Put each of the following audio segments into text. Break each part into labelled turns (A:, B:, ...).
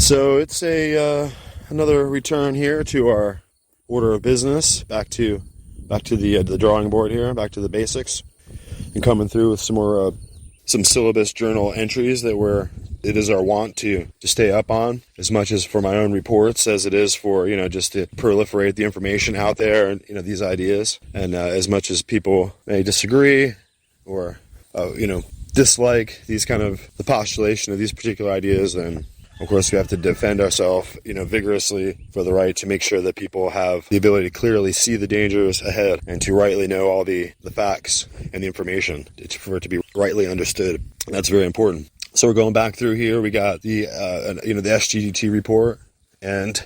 A: So it's another return here to our order of business, back to the drawing board here, back to the basics, and coming through with some more some syllabus journal entries that it is our want to stay up on, as much as for my own reports as it is for just to proliferate the information out there and these ideas, and as much as people may disagree or dislike these kind of the postulation of these particular ideas, then of course, we have to defend ourselves, vigorously for the right to make sure that people have the ability to clearly see the dangers ahead and to rightly know all the facts and the information for it to be rightly understood. And that's very important. So we're going back through here. We got the SJE21 report, and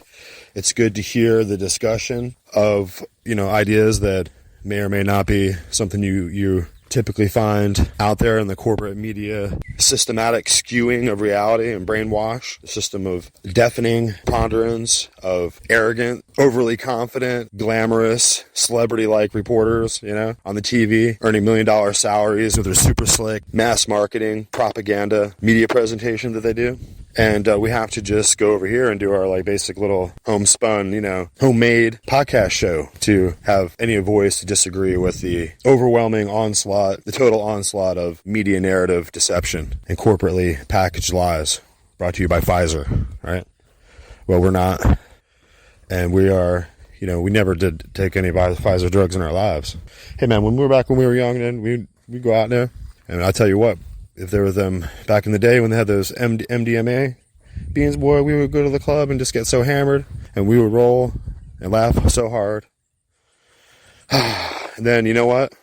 A: it's good to hear the discussion of ideas that may or may not be something you typically find out there in the corporate media systematic skewing of reality and brainwash, the system of deafening ponderance of arrogant, overly confident, glamorous, celebrity-like reporters, on the TV, earning $1 million salaries with their super slick mass marketing, propaganda, media presentation that they do. And we have to just go over here and do our basic little homespun, homemade podcast show to have any voice to disagree with the overwhelming onslaught, the total onslaught of media narrative deception and corporately packaged lies brought to you by Pfizer, right? Well, we're not. And we are, we never did take any Pfizer drugs in our lives. Hey, man, when we were young, then we go out there, and I'll tell you what, if there were them back in the day when they had those MDMA beans, boy, we would go to the club and just get so hammered, and we would roll and laugh so hard. And then, you know what?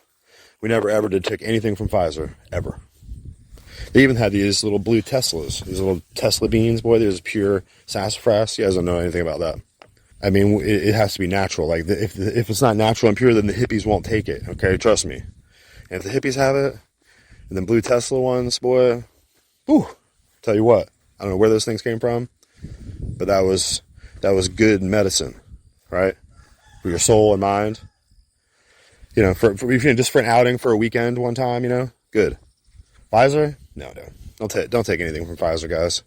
A: We never ever did take anything from Pfizer, ever. They even had these little blue Teslas, these little Tesla beans, boy, there's pure sassafras. You guys don't know anything about that. I mean, it has to be natural. If it's not natural and pure, then the hippies won't take it, okay? Trust me. And if the hippies have it, and then blue Tesla ones, boy, whew, tell you what, I don't know where those things came from, but that was good medicine, right? For your soul and mind. For just for an outing for a weekend one time, good. Pfizer? No. Don't take anything from Pfizer, guys.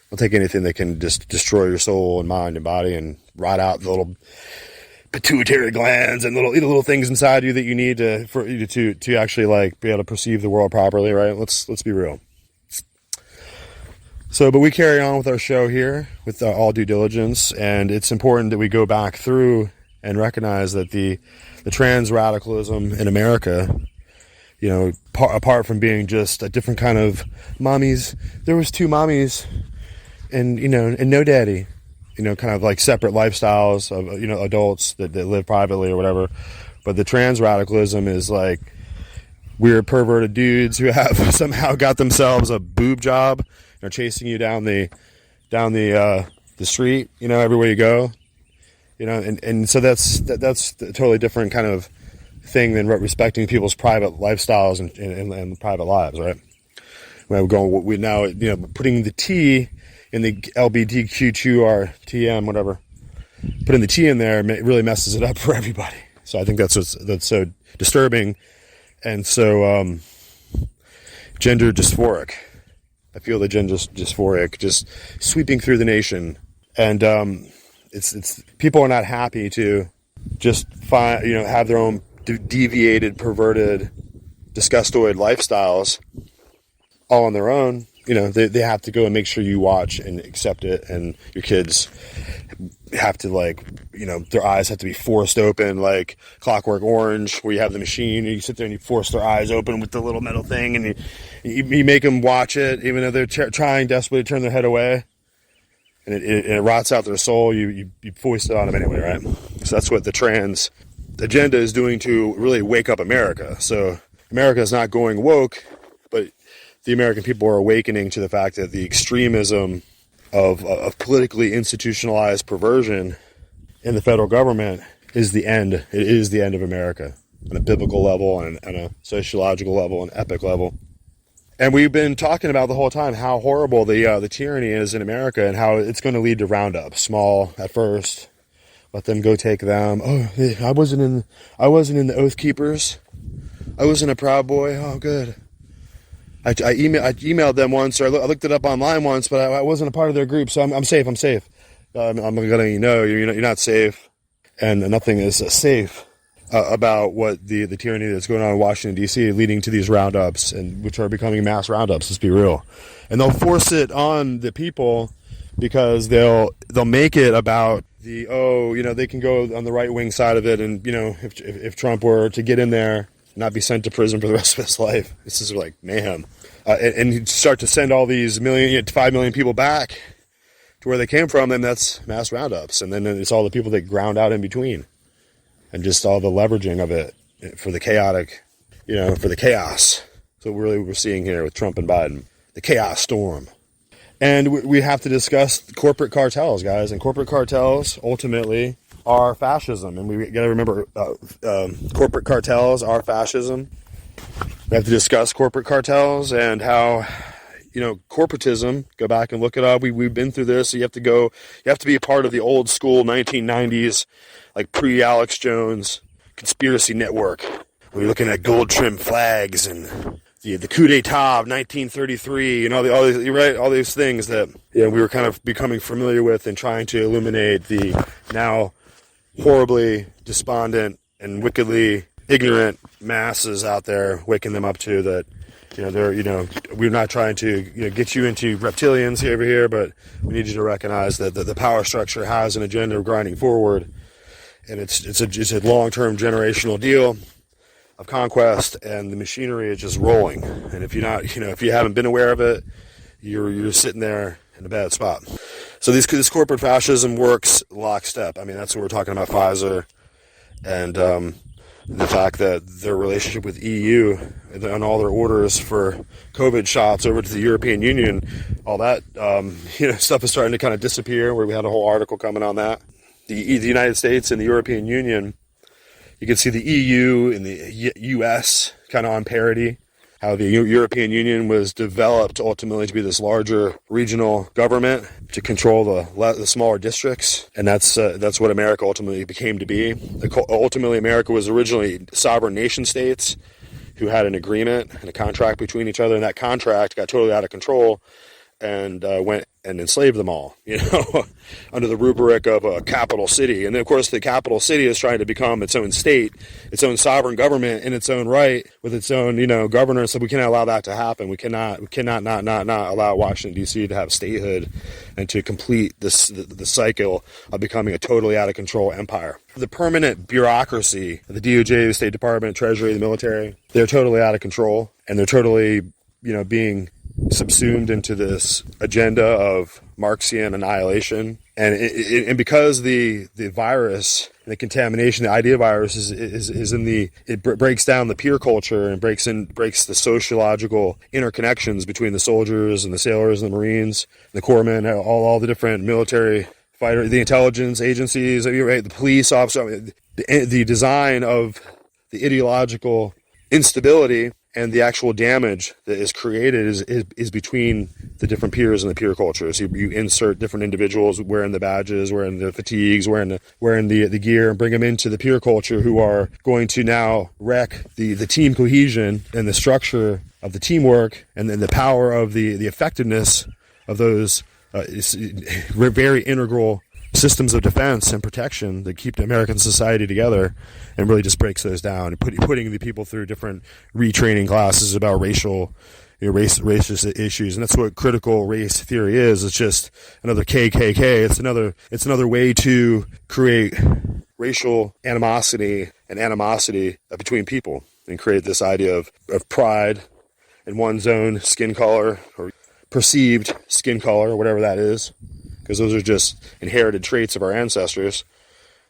A: Don't take anything that can just destroy your soul and mind and body and rot out the little pituitary glands and little things inside you that you need to actually be able to perceive the world properly, right? Let's be real. So, but we carry on with our show here with all due diligence, and it's important that we go back through and recognize that the trans radicalism in America, apart from being just a different kind of mommies, there was two mommies and no daddy. Kind of like separate lifestyles of, adults that live privately or whatever. But the trans radicalism is like weird perverted dudes who have somehow got themselves a boob job and are chasing you down the street, everywhere you go. And so that's a totally different kind of thing than respecting people's private lifestyles and private lives, right? We're now putting the T in the LBDQ2RTM, whatever. Putting the T in there really messes it up for everybody. So I think that's so disturbing and so gender dysphoric. I feel the gender dysphoric just sweeping through the nation, and it's people are not happy to just have their own deviated, perverted, disgustoid lifestyles all on their own. They have to go and make sure you watch and accept it, and your kids have to their eyes have to be forced open like Clockwork Orange, where you have the machine and you sit there and you force their eyes open with the little metal thing, and you make them watch it even though they're trying desperately to turn their head away. and it rots out their soul, you foist it on them anyway, right? So that's what the trans agenda is doing to really wake up America. So America is not going woke, but the American people are awakening to the fact that the extremism of politically institutionalized perversion in the federal government is the end. It is the end of America on a biblical level and on a sociological level and epic level. And we've been talking about the whole time how horrible the tyranny is in America and how it's going to lead to roundups. Small at first, let them go take them. Oh, I wasn't in the Oath Keepers. I wasn't a Proud Boy. Oh, good. I emailed them once, or I looked it up online once, but I wasn't a part of their group, so I'm safe. I'm safe. I'm going to let you know you're not safe, and nothing is safe about what the tyranny that's going on in Washington, D.C., leading to these roundups, and which are becoming mass roundups, let's be real. And they'll force it on the people because they'll make it about they can go on the right-wing side of it, and, if Trump were to get in there, not be sent to prison for the rest of his life. This is like mayhem. And he'd start to send all these 5 million people back to where they came from, and that's mass roundups. And then it's all the people that ground out in between. And just all the leveraging of it for the chaotic, for the chaos. So really we're seeing here with Trump and Biden, the chaos storm. And we have to discuss corporate cartels, guys. And corporate cartels ultimately are fascism. And we got to remember corporate cartels are fascism. We have to discuss corporate cartels and how, corporatism, go back and look it up. We've been through this. So you have to be a part of the old school 1990s, like pre-Alex Jones conspiracy network. We're looking at gold trim flags and the coup d'etat of 1933 and all these things that we were kind of becoming familiar with and trying to illuminate the now horribly despondent and wickedly ignorant masses out there, waking them up to that. We're not trying to get you into reptilians over here, but we need you to recognize that the power structure has an agenda of grinding forward, and it's a long-term generational deal of conquest, and the machinery is just rolling. And if you haven't been aware of it, you're sitting there in a bad spot. So this corporate fascism works lockstep. I mean, that's what we're talking about, Pfizer, and the fact that their relationship with EU and all their orders for COVID shots over to the European Union, all that stuff is starting to kind of disappear, where we had a whole article coming on that. The United States and the European Union, you can see the EU and the US kind of on parity, how the European Union was developed ultimately to be this larger regional government to control the smaller districts, and that's what America ultimately became to be. Ultimately, America was originally sovereign nation states who had an agreement and a contract between each other, and that contract got totally out of control and went and enslaved them all, under the rubric of a capital city. And then, of course, the capital city is trying to become its own state, its own sovereign government in its own right, with its own, governor. So we cannot allow that to happen. We cannot not allow Washington, D.C. to have statehood and to complete the cycle of becoming a totally out of control empire. The permanent bureaucracy, the DOJ, the State Department, Treasury, the military, they're totally out of control, and they're totally, being subsumed into this agenda of Marxian annihilation, and because the virus, the contamination, the idea virus is in it breaks down the peer culture and breaks the sociological interconnections between the soldiers and the sailors and the Marines, the corpsmen, all the different military fighter, the intelligence agencies, right, the police officer, the design of the ideological instability and the actual damage that is created is between the different peers and the peer cultures. You insert different individuals wearing the badges, wearing the fatigues, wearing the gear, and bring them into the peer culture, who are going to now wreck the team cohesion and the structure of the teamwork, and then the power of the effectiveness of those very integral systems of defense and protection that keep the American society together, and really just breaks those down, and putting the people through different retraining classes about racist issues. And that's what critical race theory is. It's just another KKK. It's another way to create racial animosity between people, and create this idea of pride in one's own skin color, or perceived skin color, or whatever that is. because those are just inherited traits of our ancestors.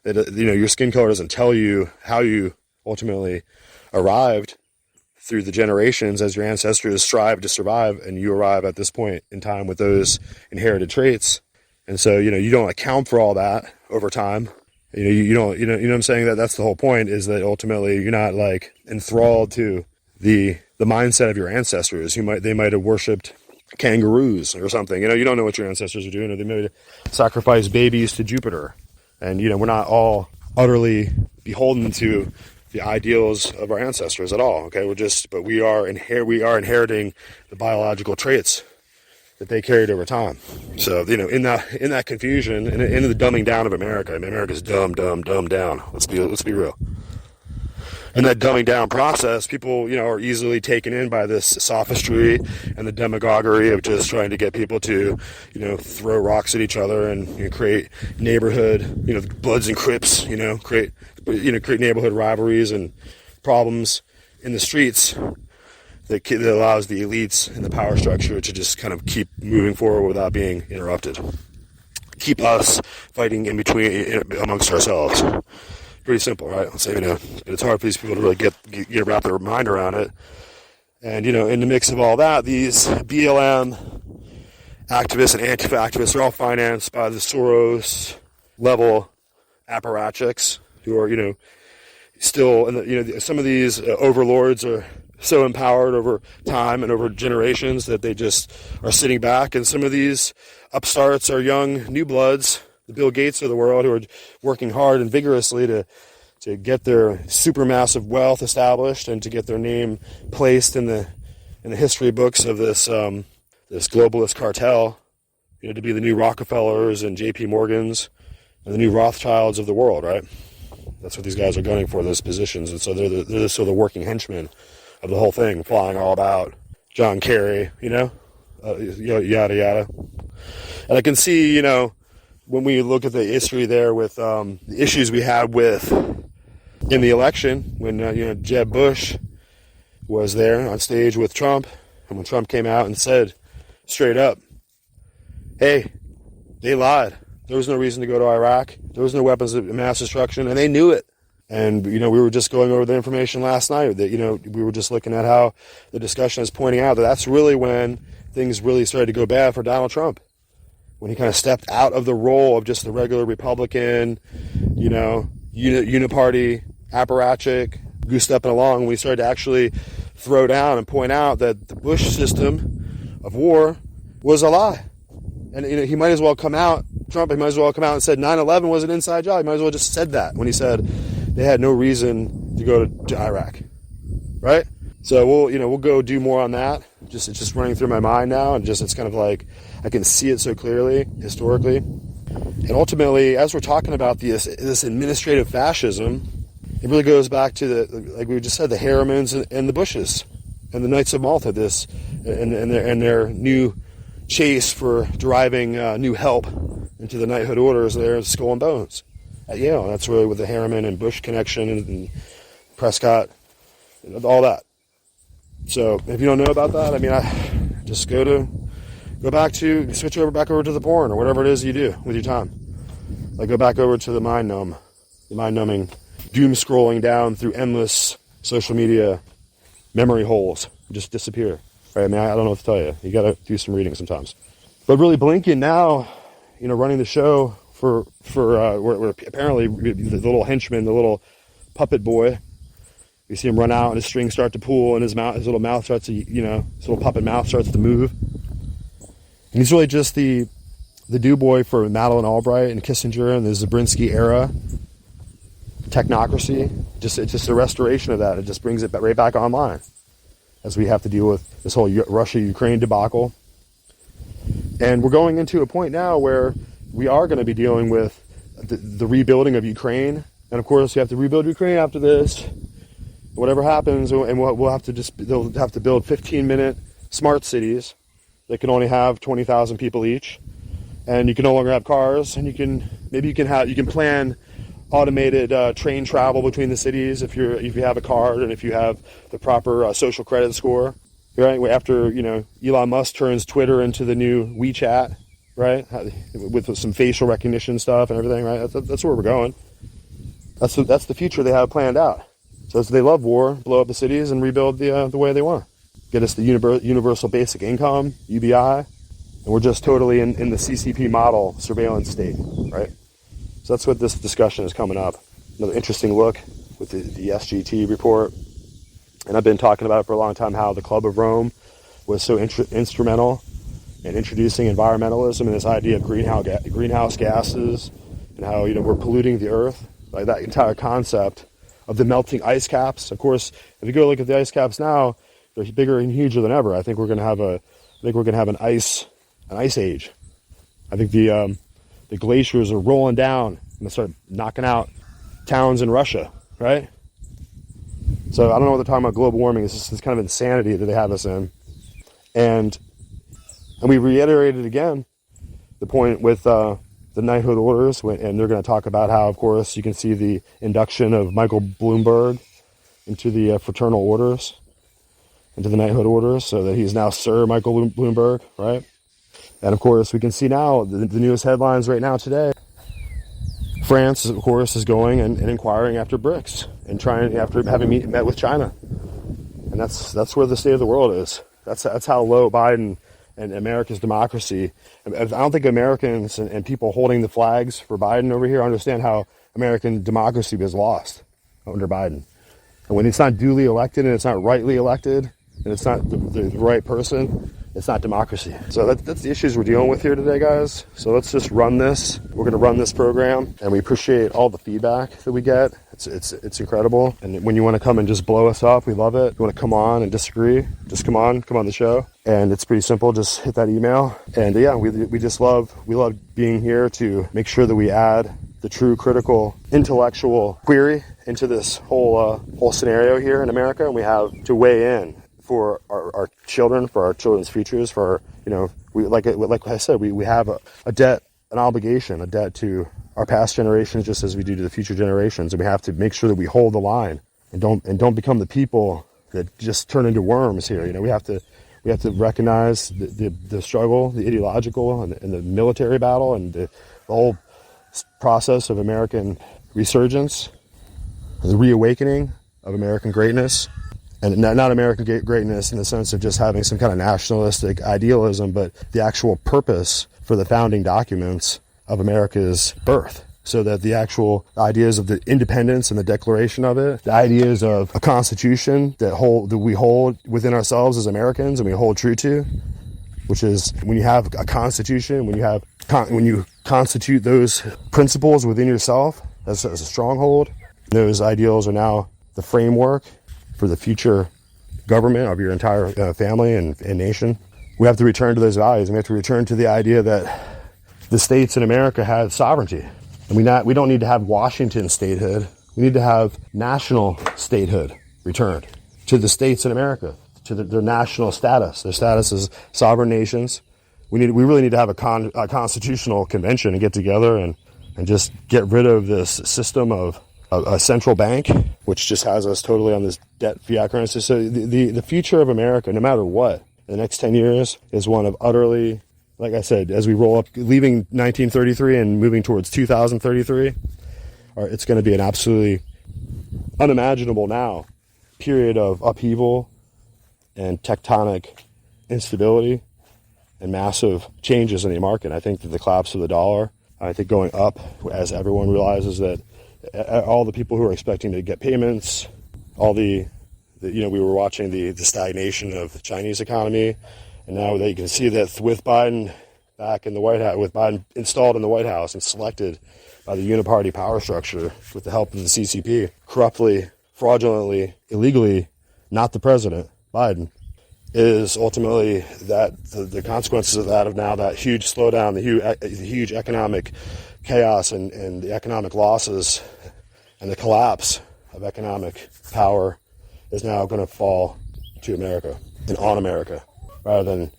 A: That, your skin color doesn't tell you how you ultimately arrived through the generations as your ancestors strive to survive, and you arrive at this point in time with those inherited traits. And so, you don't account for all that over time. You don't, what I'm saying? That's the whole point, is that ultimately you're not like enthralled to the mindset of your ancestors. They might have worshipped kangaroos or something. You don't know what your ancestors are doing, or they may have sacrificed babies to Jupiter. And, we're not all utterly beholden to the ideals of our ancestors at all. Okay. But we are inheriting the biological traits that they carried over time. So, in that confusion, in the dumbing down of America, America's dumbed down. Let's be real. In that dumbing down process, people, are easily taken in by this sophistry and the demagoguery of just trying to get people to, throw rocks at each other and create neighborhood, Bloods and Crips, create neighborhood rivalries and problems in the streets that allows the elites and the power structure to just kind of keep moving forward without being interrupted. Keep us fighting in between amongst ourselves. Pretty simple, right? But it's hard for these people to really wrap their mind around it. And, in the mix of all that, these BLM activists and Antifa activists are all financed by the Soros level apparatchiks who are, still, and some of these overlords are so empowered over time and over generations that they just are sitting back. And some of these upstarts are young new bloods, the Bill Gates of the world, who are working hard and vigorously to get their supermassive wealth established and to get their name placed in the history books of this globalist cartel, to be the new Rockefellers and JP Morgans and the new Rothschilds of the world, right? That's what these guys are gunning for, those positions. And so they're the sort of working henchmen of the whole thing, flying all about John Kerry, yada yada. And I can see, when we look at the history there with the issues we had with in the election, when Jeb Bush was there on stage with Trump, and when Trump came out and said straight up, hey, they lied. There was no reason to go to Iraq. There was no weapons of mass destruction, and they knew it. And, we were just going over the information last night that, we were just looking at how the discussion is pointing out that that's really when things really started to go bad for Donald Trump. When he kind of stepped out of the role of just the regular Republican, uniparty, apparatchik, goose stepping along, when we started to actually throw down and point out that the Bush system of war was a lie. And, he might as well come out, Trump, he might as well come out and said 9/11 was an inside job. He might as well just said that when he said they had no reason to go to Iraq, right? So we'll go do more on that. It's just running through my mind now, and it's kind of like I can see it so clearly historically. And ultimately, as we're talking about this administrative fascism, it really goes back to like we just said, the Harrimans and the Bushes and the Knights of Malta. And their new chase for deriving new help into the knighthood orders there in Skull and Bones at Yale. And that's really with the Harriman and Bush connection and Prescott and all that. So if you don't know about that, I just switch back over to the porn or whatever it is you do with your time. Like go back over to the mind-numbing, doom scrolling down through endless social media memory holes. Just disappear. Right? I don't know what to tell you. You got to do some reading sometimes. But really, Blinken now, running the show for where apparently the little henchman, the little puppet boy. You see him run out and his strings start to pull and his little mouth starts to, his little puppet mouth starts to move. And he's really just the do boy for Madeleine Albright and Kissinger and the Brzezinski era technocracy. It's just a restoration of that. It just brings it right back online as we have to deal with this whole Russia-Ukraine debacle. And we're going into a point now where we are going to be dealing with the rebuilding of Ukraine. And of course, you have to rebuild Ukraine after this. Whatever happens, and they'll have to build 15-minute smart cities that can only have 20,000 people each, and you can no longer have cars, and you can plan automated train travel between the cities if you have a card and if you have the proper social credit score. Right after Elon Musk turns Twitter into the new WeChat, right? With some facial recognition stuff and everything, right? That's where we're going. That's the future they have planned out. So they love war, blow up the cities, and rebuild the way they want. Get us the universal basic income, UBI, and we're just totally in the CCP model surveillance state, right? So that's what this discussion is coming up. Another interesting look with the SGT report. And I've been talking about it for a long time, how the Club of Rome was so instrumental in introducing environmentalism and this idea of greenhouse gases and how, we're polluting the earth. Like that entire concept of the melting ice caps. Of course, if you go look at the ice caps now, they're bigger and huger than ever. I think we're going to have an ice age. I think the glaciers are rolling down and start knocking out towns in Russia, right? So I don't know what they're talking about global warming. It's just this kind of insanity that they have us in. And we reiterated again the point with the knighthood orders, and they're going to talk about how, of course, you can see the induction of Michael Bloomberg into the fraternal orders, into the knighthood orders, so that he's now Sir Michael Bloomberg, right? And of course, we can see now the newest headlines right now today. France, of course, is going and inquiring after BRICS and trying after having met with China, and that's where the state of the world is. That's how low Biden and America's democracy. I don't think Americans and people holding the flags for Biden over here understand how American democracy was lost under Biden. And when it's not duly elected and it's not rightly elected and it's not the right person, it's not democracy. So that's the issues we're dealing with here today, guys. So let's just run this. We're going to run this program, and we appreciate all the feedback that we get. It's incredible. And when you want to come and just blow us up, we love it. If you want to come on and disagree, just come on the show. And it's pretty simple. Just hit that email. And yeah, we just love being here to make sure that we add the true critical intellectual query into this whole scenario here in America, and we have to weigh in for our children, for our children's futures, for we like I said, we have a debt, an obligation, a debt to our past generations, just as we do to the future generations, and we have to make sure that we hold the line and don't become the people that just turn into worms here. We have to recognize the struggle, the ideological and the military battle, and the whole process of American resurgence, the reawakening of American greatness. And not American greatness in the sense of just having some kind of nationalistic idealism, but the actual purpose for the founding documents of America's birth. So that the actual ideas of the independence and the declaration of it, the ideas of a constitution that we hold within ourselves as Americans and we hold true to, which is when you have a constitution, when you constitute those principles within yourself as a stronghold, those ideals are now the framework for the future government of your entire family and nation. We have to return to those values, and we have to return to the idea that the states in America have sovereignty. And we don't need to have Washington statehood. We need to have national statehood returned to the states in America, to their national status. Their status as sovereign nations. We really need to have a constitutional convention and get together and just get rid of this system of a central bank, which just has us totally on this debt fiat currency. So the future of America, no matter what, in the next 10 years is one of utterly, like I said, as we roll up, leaving 1933 and moving towards 2033, it's going to be an absolutely unimaginable now period of upheaval and tectonic instability and massive changes in the market. I think that the collapse of the dollar, I think going up as everyone realizes that all the people who are expecting to get payments, we were watching the stagnation of the Chinese economy, and now they can see that with Biden back in the White House, with Biden installed in the White House and selected by the uniparty power structure with the help of the CCP, corruptly, fraudulently, illegally, not the president, Biden, is ultimately that the consequences of that, of now that huge slowdown, the huge economic chaos and the economic losses and the collapse of economic power is now going to fall to America and on America, rather than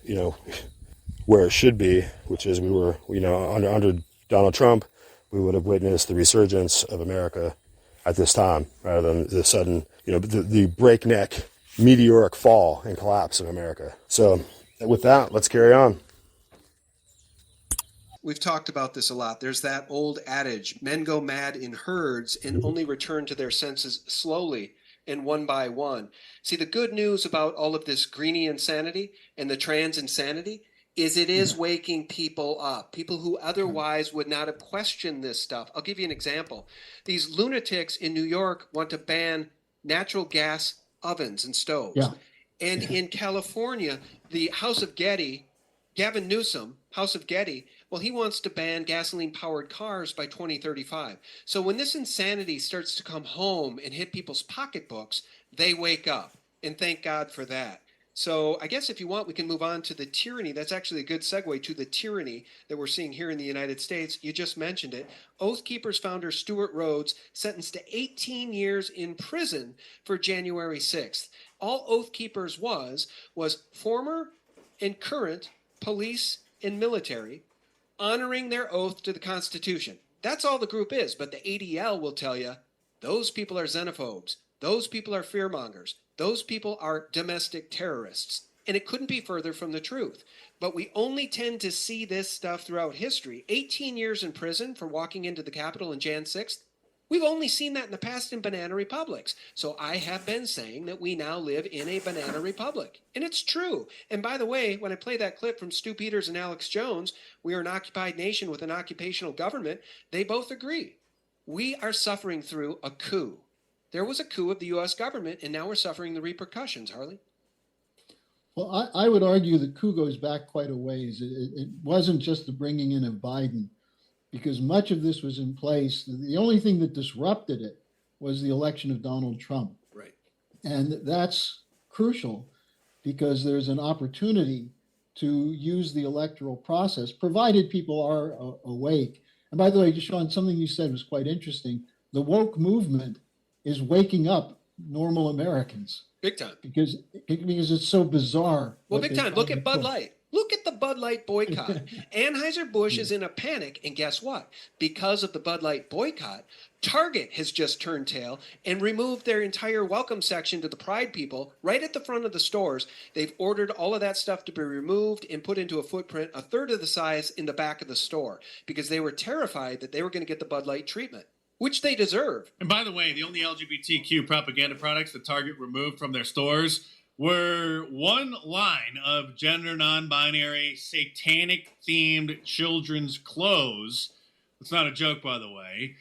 A: where it should be, which is we were under Donald Trump, we would have witnessed the resurgence of America at this time, rather than the sudden the breakneck meteoric fall and collapse of America. So with that, let's carry on.
B: We've talked about this a lot. There's that old adage, men go mad in herds and only return to their senses slowly and one by one. See, the good news about all of this greenie insanity and the trans insanity is it is waking people up, people who otherwise would not have questioned this stuff. I'll give you an example. These lunatics in New York want to ban natural gas ovens and stoves.
C: Yeah.
B: And in California, the House of Getty, Gavin Newsom, House of Getty, well, he wants to ban gasoline-powered cars by 2035. So when this insanity starts to come home and hit people's pocketbooks, they wake up. And thank God for that. So I guess if you want, we can move on to the tyranny. That's actually a good segue to the tyranny that we're seeing here in the United States. You just mentioned it. Oath Keepers founder Stuart Rhodes sentenced to 18 years in prison for January 6th. All Oath Keepers was former and current police and military honoring their oath to the Constitution. That's all the group is, but the ADL will tell you those people are xenophobes. Those people are fearmongers. Those people are domestic terrorists. And it couldn't be further from the truth. But we only tend to see this stuff throughout history. 18 years in prison for walking into the Capitol on Jan 6th. We've only seen that in the past in banana republics. So I have been saying that we now live in a banana republic. And it's true. And by the way, when I play that clip from Stu Peters and Alex Jones, we are an occupied nation with an occupational government, they both agree. We are suffering through a coup. There was a coup of the U.S. government, and now we're suffering the repercussions, Harley.
C: Well, I would argue the coup goes back quite a ways. It wasn't just the bringing in of Biden, because much of this was in place. The only thing that disrupted it was the election of Donald Trump.
B: Right.
C: And that's crucial because there's an opportunity to use the electoral process, provided people are awake. And by the way, Sean, something you said was quite interesting. The woke movement is waking up normal Americans.
B: Big time.
C: Because it's so bizarre.
B: Well, big time. Look at Bud Light. Look at the Bud Light boycott. Anheuser-Busch is in a panic, and guess what? Because of the Bud Light boycott, Target has just turned tail and removed their entire welcome section to the Pride people right at the front of the stores. They've ordered all of that stuff to be removed and put into a footprint a third of the size in the back of the store because they were terrified that they were going to get the Bud Light treatment, which they deserve.
D: And by the way, the only LGBTQ propaganda products that Target removed from their stores were one line of gender non-binary, satanic-themed children's clothes. It's not a joke, by the way.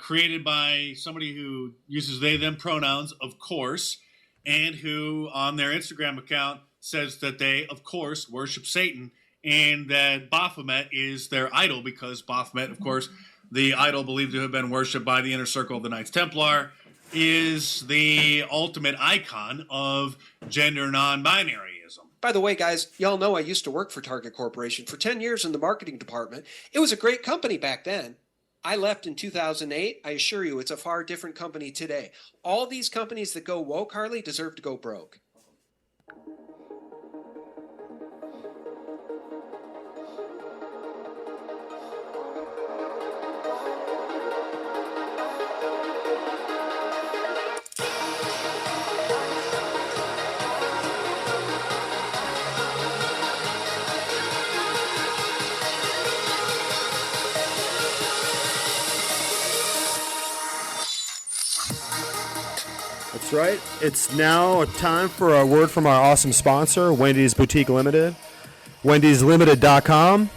D: Created by somebody who uses they-them pronouns, of course, and who on their Instagram account says that they, of course, worship Satan and that Baphomet is their idol because Baphomet, of course, the idol believed to have been worshipped by the inner circle of the Knights Templar, is the ultimate icon of gender non-binaryism.
B: By the way, guys, y'all know I used to work for Target Corporation for 10 years in the marketing department. It was a great company back then. I left in 2008. I assure you, it's a far different company today. All these companies that go woke, Harley, deserve to go broke.
A: That's right. It's now time for a word from our awesome sponsor, Wendy's Boutique Limited, wendyslimited.com.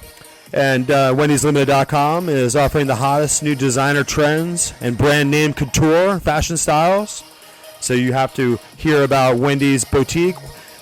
A: And wendyslimited.com is offering the hottest new designer trends and brand name couture fashion styles. So you have to hear about Wendy's Boutique.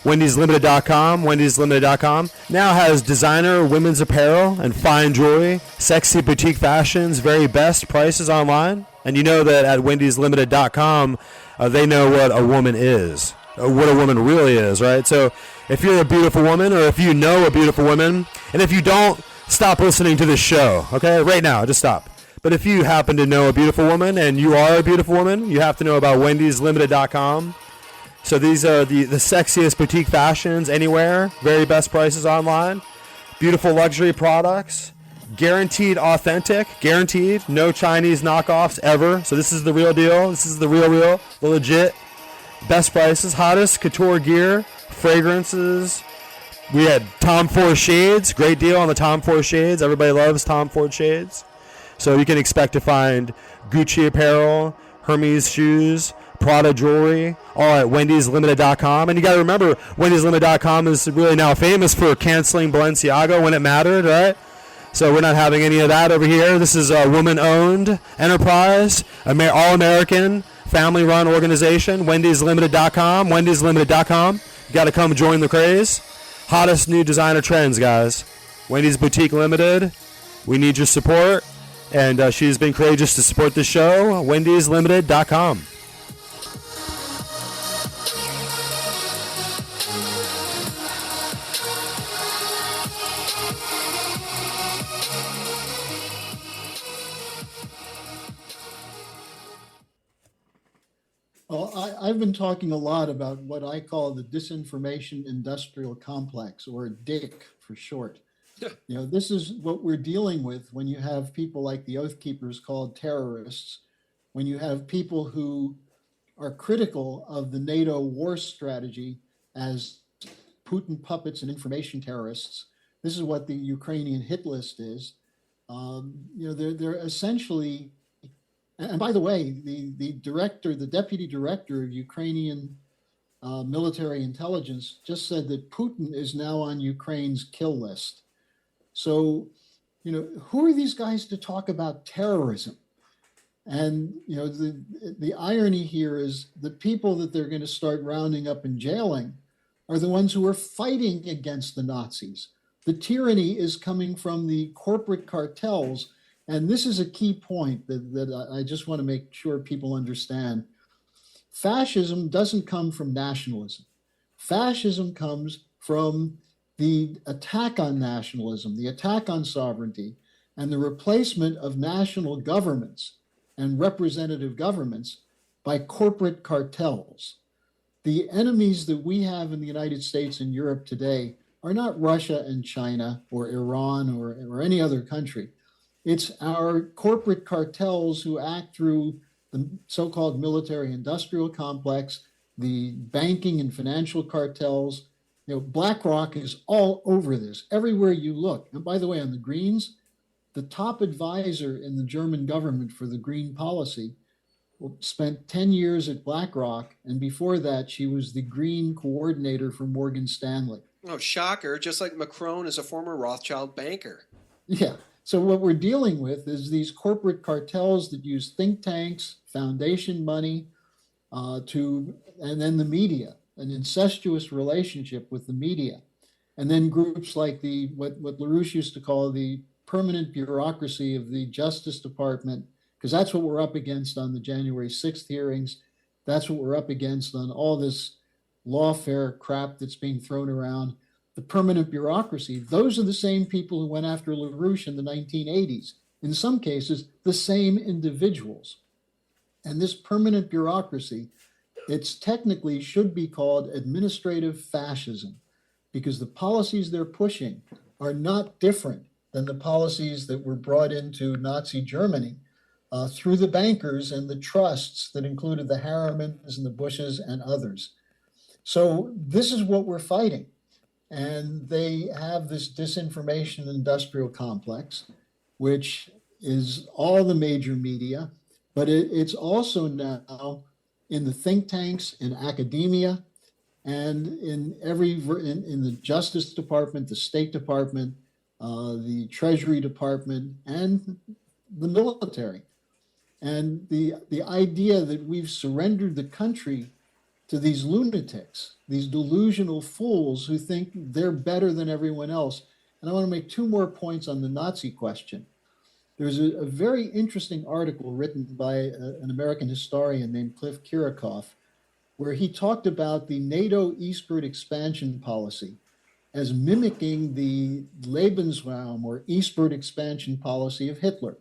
A: wendyslimited.com. wendyslimited.com now has designer women's apparel and fine jewelry, sexy boutique fashions, very best prices online. And you know that at wendyslimited.com, they know what a woman is, what a woman really is, right? So if you're a beautiful woman or if you know a beautiful woman, and if you don't, stop listening to this show, okay? Right now, just stop. But if you happen to know a beautiful woman and you are a beautiful woman, you have to know about wendyslimited.com. So these are the sexiest boutique fashions anywhere, very best prices online, beautiful luxury products, guaranteed authentic, guaranteed, no Chinese knockoffs ever. So this is the real deal. This is the real, the legit, best prices, hottest couture gear, fragrances, We had Tom Ford shades. Great deal on the Tom Ford shades. Everybody loves Tom Ford shades. So you can expect to find Gucci apparel, Hermes shoes, Prada jewelry, all at wendyslimited.com. And you got to remember, wendyslimited.com is really now famous for canceling Balenciaga when it mattered, right? So we're not having any of that over here. This is a woman-owned enterprise, all-American, family-run organization, wendyslimited.com, wendyslimited.com. You got to come join the craze. Hottest new designer trends, guys. Wendy's Boutique Limited. We need your support. And she's been courageous to support the show. wendyslimited.com.
C: Well, I've been talking a lot about what I call the disinformation industrial complex, or DIC for short. You know, this is what we're dealing with when you have people like the Oath Keepers called terrorists, when you have people who are critical of the NATO war strategy as Putin puppets and information terrorists. This is what the Ukrainian hit list is. You know, they're essentially. And by the way, the deputy director of Ukrainian military intelligence just said that Putin is now on Ukraine's kill list. So, you know, who are these guys to talk about terrorism? And, you know, the irony here is the people that they're going to start rounding up and jailing are the ones who are fighting against the Nazis. The tyranny is coming from the corporate cartels. And this is a key point that I just want to make sure people understand. Fascism doesn't come from nationalism. Fascism comes from the attack on nationalism, the attack on sovereignty, and the replacement of national governments and representative governments by corporate cartels. The enemies that we have in the United States and Europe today are not Russia and China or Iran or any other country. It's our corporate cartels who act through the so-called military-industrial complex, the banking and financial cartels. You know, BlackRock is all over this, everywhere you look. And by the way, on the Greens, the top advisor in the German government for the green policy spent 10 years at BlackRock, and before that, she was the green coordinator for Morgan Stanley.
B: Oh, shocker, just like Macron is a former Rothschild banker.
C: Yeah. So what we're dealing with is these corporate cartels that use think tanks, foundation money, and then the media, an incestuous relationship with the media, and then groups like what LaRouche used to call the permanent bureaucracy of the Justice Department, because that's what we're up against on the January 6th hearings. That's what we're up against on all this lawfare crap that's being thrown around. The permanent bureaucracy, those are the same people who went after LaRouche in the 1980s. In some cases, the same individuals. And this permanent bureaucracy, it's technically should be called administrative fascism, because the policies they're pushing are not different than the policies that were brought into Nazi Germany through the bankers and the trusts that included the Harrimans and the Bushes and others. So this is what we're fighting. And they have this disinformation industrial complex, which is all the major media, but it's also now in the think tanks, in academia, and in the Justice Department, the State Department, the Treasury Department, and the military. And the idea that we've surrendered the country to these lunatics, these delusional fools who think they're better than everyone else. And I want to make two more points on the Nazi question. There's a very interesting article written by an American historian named Cliff Kirikoff, where he talked about the NATO eastward expansion policy as mimicking the Lebensraum, or eastward expansion policy of Hitler.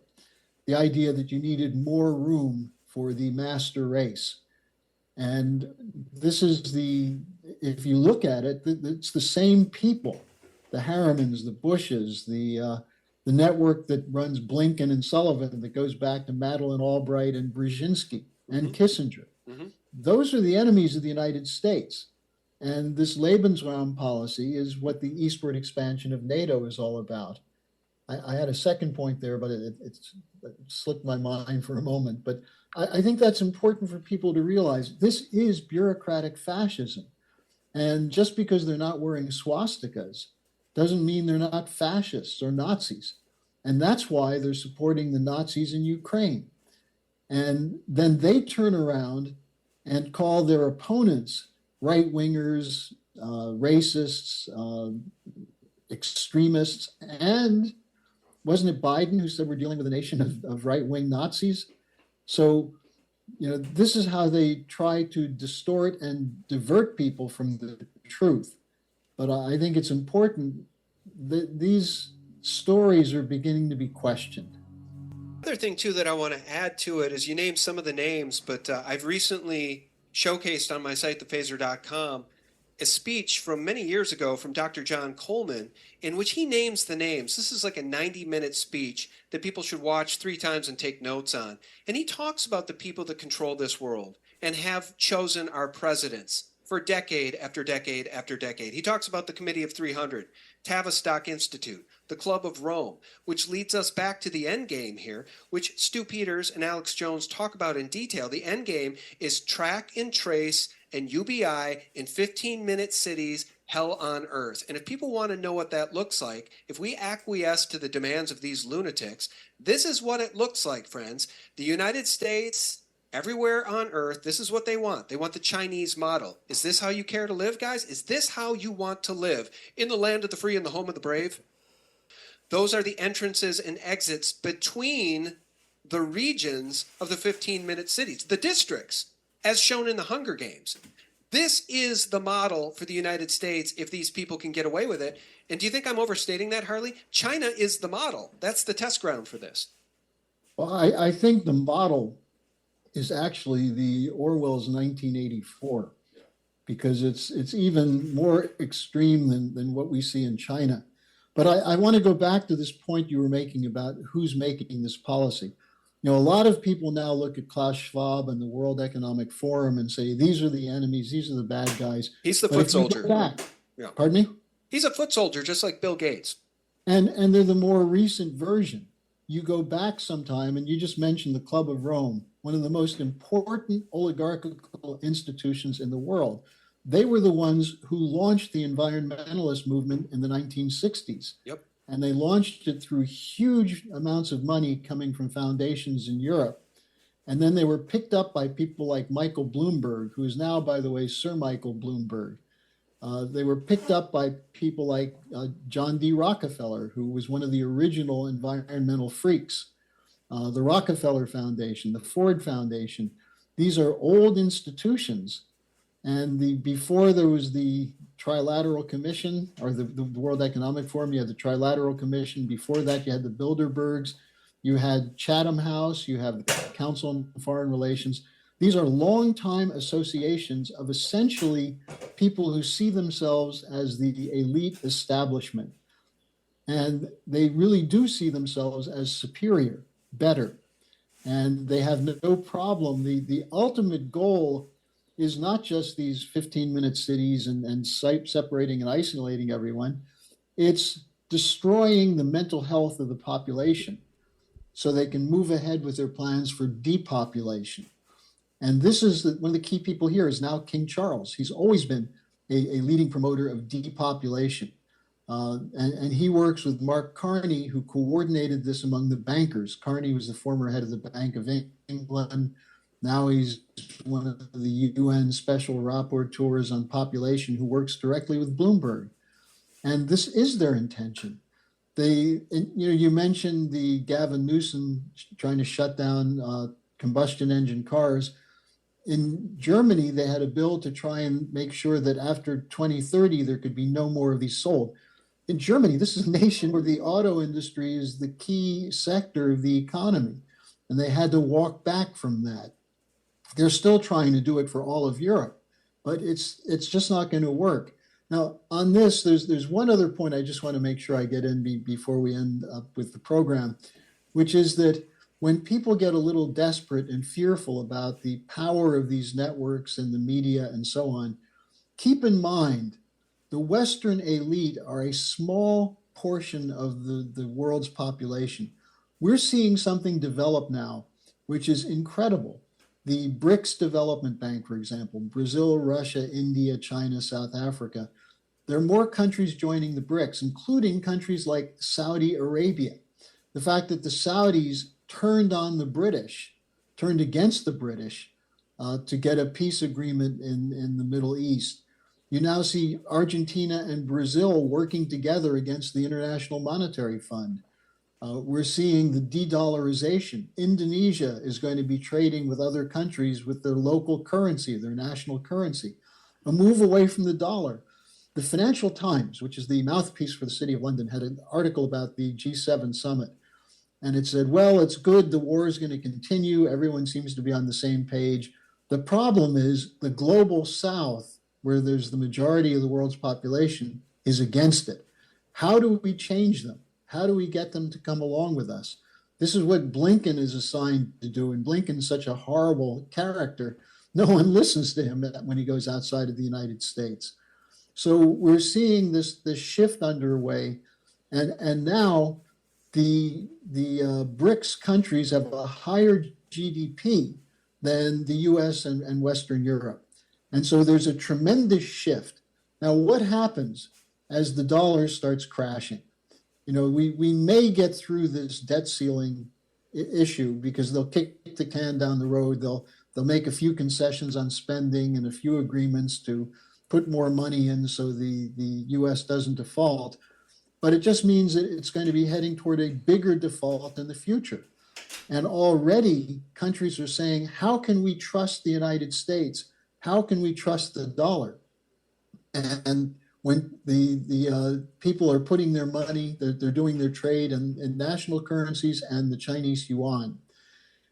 C: The idea that you needed more room for the master race. And this is if you look at it, it's the same people, the Harrimans, the Bushes, the network that runs Blinken and Sullivan that goes back to Madeleine Albright and Brzezinski and Kissinger. Mm-hmm. Those are the enemies of the United States. And this Lebensraum policy is what the eastward expansion of NATO is all about. I had a second point there, but it slipped my mind for a moment. But I think that's important for people to realize. This is bureaucratic fascism. And just because they're not wearing swastikas doesn't mean they're not fascists or Nazis. And that's why they're supporting the Nazis in Ukraine. And then they turn around and call their opponents right-wingers, racists, extremists, and wasn't it Biden who said we're dealing with a nation of right-wing Nazis? So, this is how they try to distort and divert people from the truth. But I think it's important that these stories are beginning to be questioned.
B: Another thing, too, that I want to add to it is you named some of the names, but I've recently showcased on my site, thephaser.com, a speech from many years ago from Dr. John Coleman, in which he names the names. This is like a 90-minute speech that people should watch 3 times and take notes on. And he talks about the people that control this world and have chosen our presidents for decade after decade after decade. He talks about the Committee of 300, Tavistock Institute, the Club of Rome, which leads us back to the end game here, which Stu Peters and Alex Jones talk about in detail. The end game is track and trace and UBI in 15-minute cities, hell on earth. And if people want to know what that looks like, if we acquiesce to the demands of these lunatics, this is what it looks like, friends. The United States, everywhere on earth, this is what they want. They want the Chinese model. Is this how you care to live, guys? Is this how you want to live in the land of the free and the home of the brave? Those are the entrances and exits between the regions of the 15-minute cities, the districts, as shown in the Hunger Games. This is the model for the United States if these people can get away with it. And do you think I'm overstating that, Harley? China is the model. That's the test ground for this.
C: Well, I think the model is actually the Orwell's 1984, because it's even more extreme than what we see in China. But I want to go back to this point you were making about who's making this policy. A lot of people now look at Klaus Schwab and the World Economic Forum and say, these are the enemies, these are the bad guys.
B: He's the foot soldier.
C: Yeah. Pardon me?
B: He's a foot soldier, just like Bill Gates.
C: And they're the more recent version. You go back sometime, and you just mentioned the Club of Rome, one of the most important oligarchical institutions in the world. They were the ones who launched the environmentalist movement in the 1960s.
B: Yep.
C: And they launched it through huge amounts of money coming from foundations in Europe. And then they were picked up by people like Michael Bloomberg, who is now, by the way, Sir Michael Bloomberg. They were picked up by people like John D. Rockefeller, who was one of the original environmental freaks. The Rockefeller Foundation, the Ford Foundation. These are old institutions. And before there was the Trilateral Commission, or the World Economic Forum, you had the Trilateral Commission. Before that, you had the Bilderbergs. You had Chatham House. You have the Council on Foreign Relations. These are long-time associations of essentially people who see themselves as the elite establishment. And they really do see themselves as superior, better. And they have no problem. The ultimate goal is not just these 15-minute cities and separating and isolating everyone. It's destroying the mental health of the population so they can move ahead with their plans for depopulation. And this is one of the key people here is now King Charles. He's always been a leading promoter of depopulation. And he works with Mark Carney, who coordinated this among the bankers. Carney was the former head of the Bank of England. Now he's one of the UN special rapporteurs on population who works directly with Bloomberg. And this is their intention. You mentioned the Gavin Newsom trying to shut down combustion engine cars. In Germany, they had a bill to try and make sure that after 2030, there could be no more of these sold. In Germany, this is a nation where the auto industry is the key sector of the economy, and they had to walk back from that. They're still trying to do it for all of Europe, but it's just not going to work. Now, on this, there's one other point I just want to make sure I get in before we end up with the program, which is that when people get a little desperate and fearful about the power of these networks and the media and so on, keep in mind, the Western elite are a small portion of the world's population. We're seeing something develop now, which is incredible. The BRICS Development Bank, for example, Brazil, Russia, India, China, South Africa. There are more countries joining the BRICS, including countries like Saudi Arabia. The fact that the Saudis turned against the British to get a peace agreement in the Middle East. You now see Argentina and Brazil working together against the International Monetary Fund. We're seeing the de-dollarization. Indonesia is going to be trading with other countries with their local currency, their national currency, a move away from the dollar. The Financial Times, which is the mouthpiece for the City of London, had an article about the G7 summit. And it said, well, it's good, the war is going to continue, everyone seems to be on the same page. The problem is the global South, where there's the majority of the world's population, is against it. How do we change them? How do we get them to come along with us? This is what Blinken is assigned to do, and Blinken's such a horrible character. No one listens to him when he goes outside of the United States. So we're seeing this shift underway, and now the BRICS countries have a higher GDP than the US and Western Europe. And so there's a tremendous shift. Now, what happens as the dollar starts crashing? You know, we may get through this debt ceiling issue because they'll kick the can down the road. They'll make a few concessions on spending and a few agreements to put more money in so the US doesn't default. But it just means that it's going to be heading toward a bigger default in the future. And already countries are saying, how can we trust the United States? How can we trust the dollar? And when the people are putting their money, they're doing their trade in national currencies and the Chinese yuan.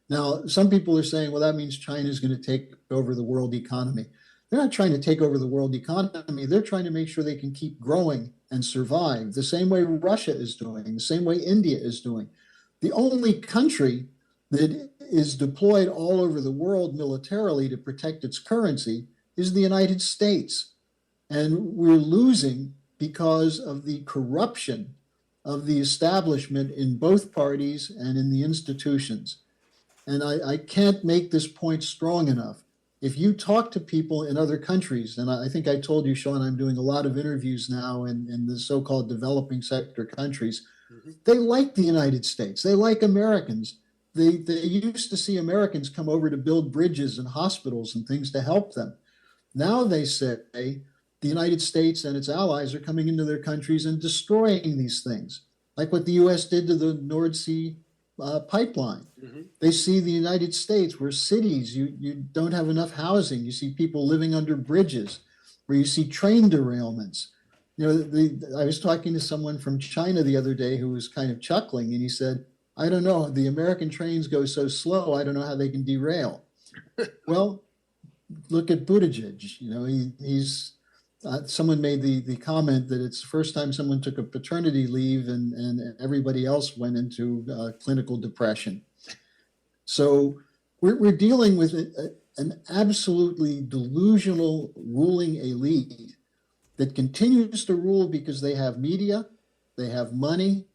C: Now, some people are saying, well, that means China is going to take over the world economy. They're not trying to take over the world economy. They're trying to make sure they can keep growing and survive the same way Russia is doing, the same way India is doing. The only country that is deployed all over the world militarily to protect its currency is the United States. And we're losing because of the corruption of the establishment in both parties and in the institutions. And I can't make this point strong enough. If you talk to people in other countries, and I think I told you, Sean, I'm doing a lot of interviews now in the so-called developing sector countries, they like the United States. They like Americans. They used to see Americans come over to build bridges and hospitals and things to help them. Now they say the United States and its allies are coming into their countries and destroying these things, like what the U.S. did to the North Sea pipeline. They see the United States where cities, you don't have enough housing. You see people living under bridges, where you see train derailments. You know, I was talking to someone from China the other day who was kind of chuckling, and he said, I don't know, the American trains go so slow, I don't know how they can derail. Well, look at Buttigieg. You know, he's someone made the comment that it's the first time someone took a paternity leave and everybody else went into clinical depression. So we're dealing with an absolutely delusional ruling elite that continues to rule because they have media, they have money,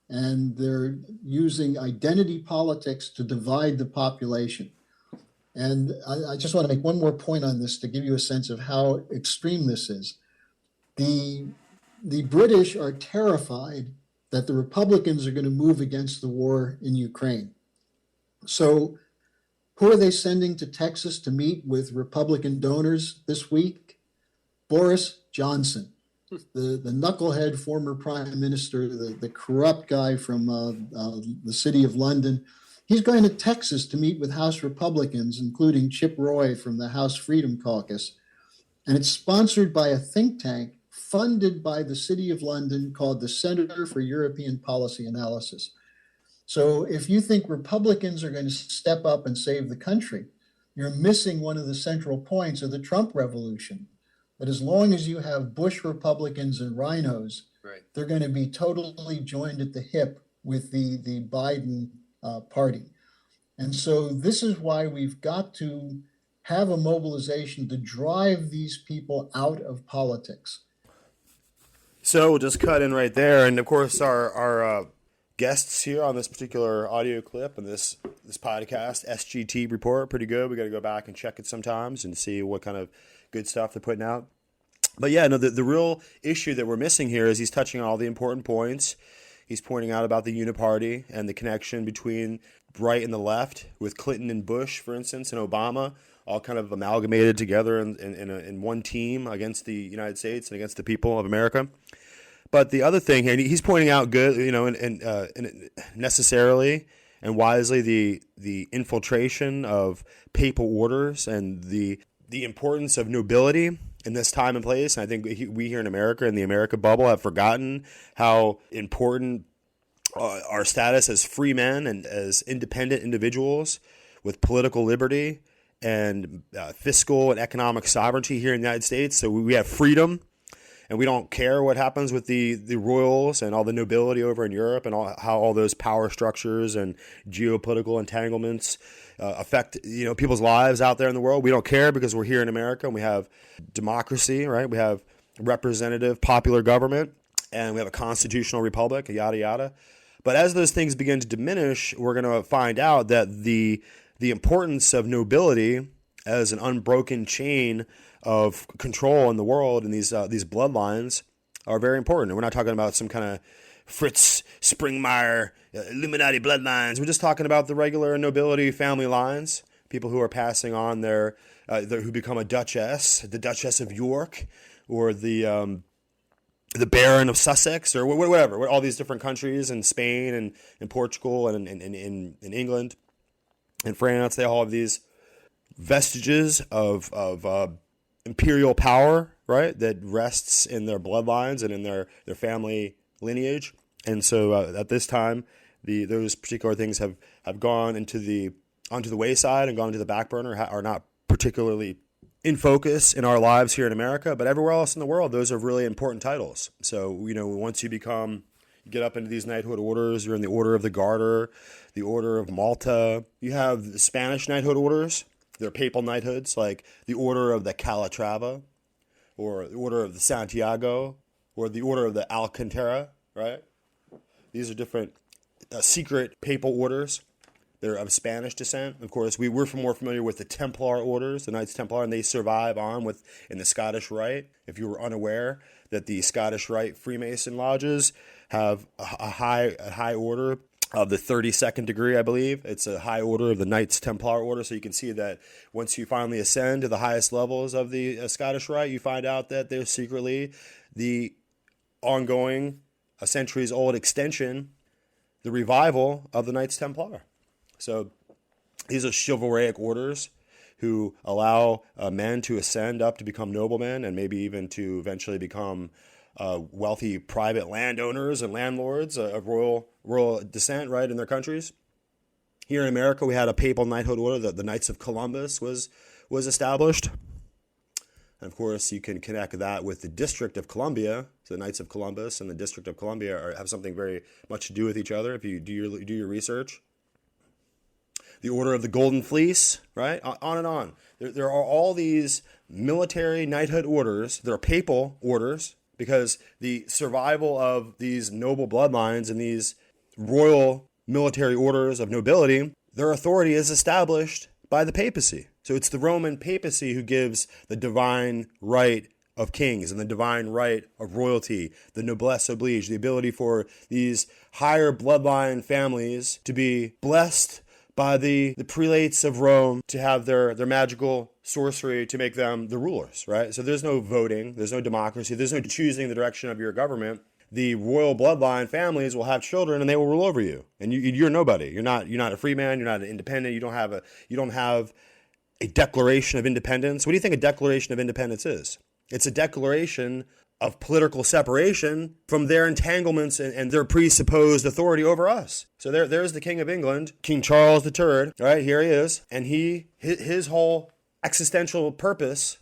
C: and they're using identity politics to divide the population. And I just want to make one more point on this to give you a sense of how extreme this is. The British are terrified that the Republicans are going to move against the war in Ukraine. So who are they sending to Texas to meet with Republican donors this week? Boris Johnson, the knucklehead former prime minister, the corrupt guy from the City of London. He's going to Texas to meet with House Republicans, including Chip Roy from the House Freedom Caucus. And it's sponsored by a think tank funded by the City of London called the Center for European Policy Analysis. So if you think Republicans are going to step up and save the country, you're missing one of the central points of the Trump revolution. But as long as you have Bush Republicans and rhinos, right, they're going to be totally joined at the hip with the Biden party. And so this is why we've got to have a mobilization to drive these people out of politics.
A: So we'll just cut in right there, and of course our guests here on this particular audio clip and this podcast, SGT report, pretty good. We got to go back and check it sometimes and see what kind of good stuff they're putting out. But yeah, no, the real issue that we're missing here is he's touching on all the important points. He's pointing out about the uniparty and the connection between right and the left, with Clinton and Bush, for instance, and Obama, all kind of amalgamated together in one team against the United States and against the people of America. But the other thing here, he's pointing out good, and necessarily and wisely the infiltration of papal orders and the importance of nobility in this time and place. And I think we here in America, in the America bubble, have forgotten how important our status as free men and as independent individuals with political liberty and fiscal and economic sovereignty here in the United States. So we have freedom, and we don't care what happens with the royals and all the nobility over in Europe and how all those power structures and geopolitical entanglements affect people's lives out there in the world. We don't care because we're here in America and we have democracy, right? We have representative popular government and we have a constitutional republic, yada yada. But as those things begin to diminish, we're going to find out that the importance of nobility as an unbroken chain of control in the world and these bloodlines are very important. And we're not talking about some kind of Fritz Springmeier Illuminati bloodlines. We're just talking about the regular nobility family lines, people who are passing on who become a duchess, the Duchess of York, or the Baron of Sussex, or whatever. All these different countries in Spain and Portugal and in England and France, they all have these vestiges of imperial power, right, that rests in their bloodlines and in their family lineage. And so at this time, those particular things have gone onto the wayside and gone into the back burner, are not particularly in focus in our lives here in America, but everywhere else in the world, those are really important titles. So, once you get up into these knighthood orders, you're in the Order of the Garter, the Order of Malta. You have the Spanish knighthood orders. They're papal knighthoods, like the Order of the Calatrava, or the Order of the Santiago, or the Order of the Alcantara, right? These are different secret papal orders. They're of Spanish descent. Of course, we're more familiar with the Templar orders, the Knights Templar, and they survive on in the Scottish Rite. If you were unaware that the Scottish Rite Freemason lodges have a high order of the 32nd degree, I believe. It's a high order of the Knights Templar order. So you can see that once you finally ascend to the highest levels of the Scottish Rite, you find out that there's secretly the ongoing, a centuries-old extension, the revival of the Knights Templar. So these are chivalric orders who allow men to ascend up to become noblemen and maybe even to eventually become wealthy private landowners and landlords of royal descent, right, in their countries. Here in America, we had a papal knighthood order. The Knights of Columbus was established. And of course, you can connect that with the District of Columbia. So the Knights of Columbus and the District of Columbia have something very much to do with each other if you do your research. The Order of the Golden Fleece, right? On and on. There are all these military knighthood orders. They're papal orders because the survival of these noble bloodlines and these royal military orders of nobility, their authority is established by the papacy. So it's the Roman papacy who gives the divine right of kings and the divine right of royalty, the noblesse oblige, the ability for these higher bloodline families to be blessed by the prelates of Rome to have their magical sorcery to make them the rulers, right? So there's no voting, there's no democracy, there's no choosing the direction of your government. The royal bloodline families will have children and they will rule over you. And you're nobody. You're not a free man, you're not an independent, you don't have a declaration of independence. What do you think a declaration of independence is? It's a declaration of political separation from their entanglements and their presupposed authority over us. So there's the King of England, King Charles III, right? Here he is. And his whole existential purpose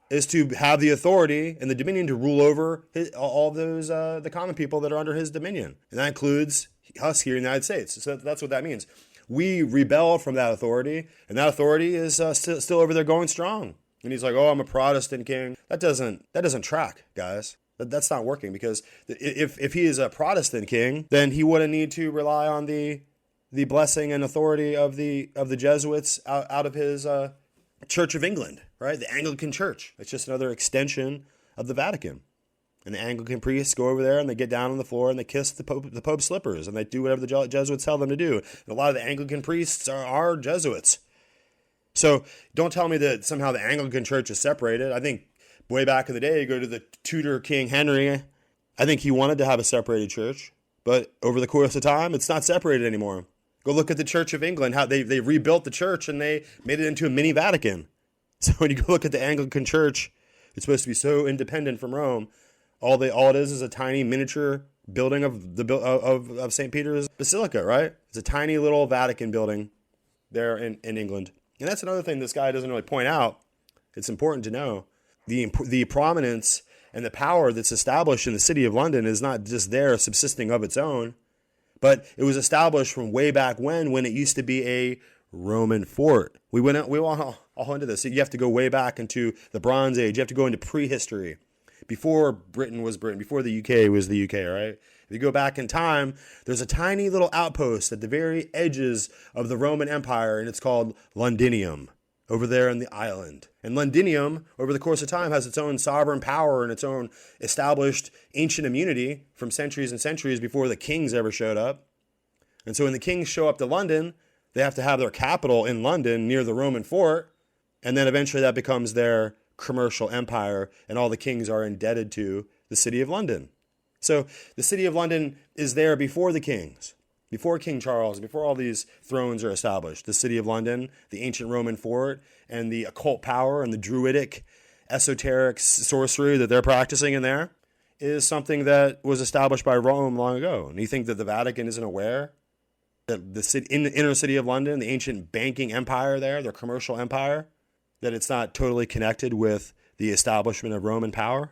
A: is to have the authority and the dominion to rule over all those, the common people that are under his dominion. And that includes us here in the United States. So that's what that means. we rebel from that authority, and that authority is still over there going strong. And he's like, oh, I'm a Protestant king. That doesn't track, guys. That's not working, because if he is a Protestant king, then he wouldn't need to rely on the blessing and authority of the Jesuits out of his Church of England, right? The Anglican Church. It's just another extension of the Vatican. And the Anglican priests go over there and they get down on the floor and they kiss the Pope's slippers and they do whatever the Jesuits tell them to do. And a lot of the Anglican priests are Jesuits. So don't tell me that somehow the Anglican Church is separated. I think way back in the day, you go to the Tudor King Henry, I think he wanted to have a separated church. But over the course of time, it's not separated anymore. Go look at the Church of England, how they rebuilt the church and they made it into a mini Vatican. So when you go look at the Anglican Church, it's supposed to be so independent from Rome. All it is a tiny miniature building of St. Peter's Basilica, right? It's a tiny little Vatican building there in England. And that's another thing this guy doesn't really point out. It's important to know. The prominence and the power that's established in the city of London is not just there subsisting of its own, but it was established from way back when it used to be a Roman fort. We went all into this. You have to go way back into the Bronze Age. You have to go into prehistory. Before Britain was Britain, before the UK was the UK, right? If you go back in time, there's a tiny little outpost at the very edges of the Roman Empire, and it's called Londinium, over there in the island. And Londinium, over the course of time, has its own sovereign power and its own established ancient immunity from centuries and centuries before the kings ever showed up. And so when the kings show up to London, they have to have their capital in London near the Roman fort, and then eventually that becomes their commercial empire, and all the kings are indebted to the city of London. So the city of London is there before the kings, before King Charles, before all these thrones are established. The city of London, the ancient Roman fort, and the occult power and the druidic, esoteric sorcery that they're practicing in there is something that was established by Rome long ago. And you think that the Vatican isn't aware that the city, in the inner city of London, the ancient banking empire there, their commercial empire, that it's not totally connected with the establishment of Roman power?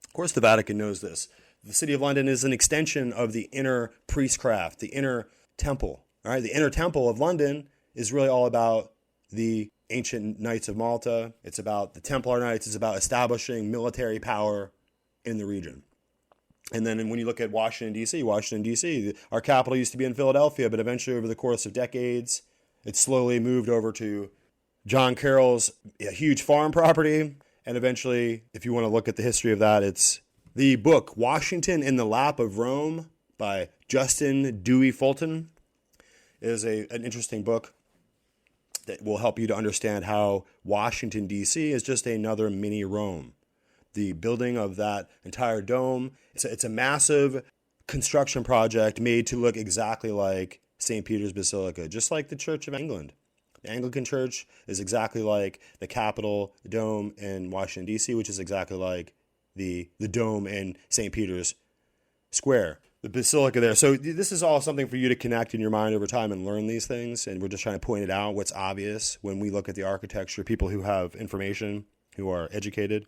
A: Of course the Vatican knows this. The city of London is an extension of the inner priestcraft, the inner temple. All right, the inner temple of London is really all about the ancient Knights of Malta. It's about the Templar Knights. It's about establishing military power in the region. And then when you look at Washington, D.C., our capital used to be in Philadelphia, but eventually over the course of decades, it slowly moved over to John Carroll's huge farm property. And eventually, if you want to look at the history of that, it's the book Washington in the Lap of Rome by Justin Dewey Fulton is an interesting book that will help you to understand how Washington, D.C. is just another mini Rome. The building of that entire dome, it's a massive construction project made to look exactly like St. Peter's Basilica, just like the Church of England. The Anglican Church is exactly like the Capitol Dome in Washington, D.C., which is exactly like the dome in St. Peter's Square, the Basilica there. So this is all something for you to connect in your mind over time and learn these things. And we're just trying to point it out, what's obvious when we look at the architecture. People who have information, who are educated,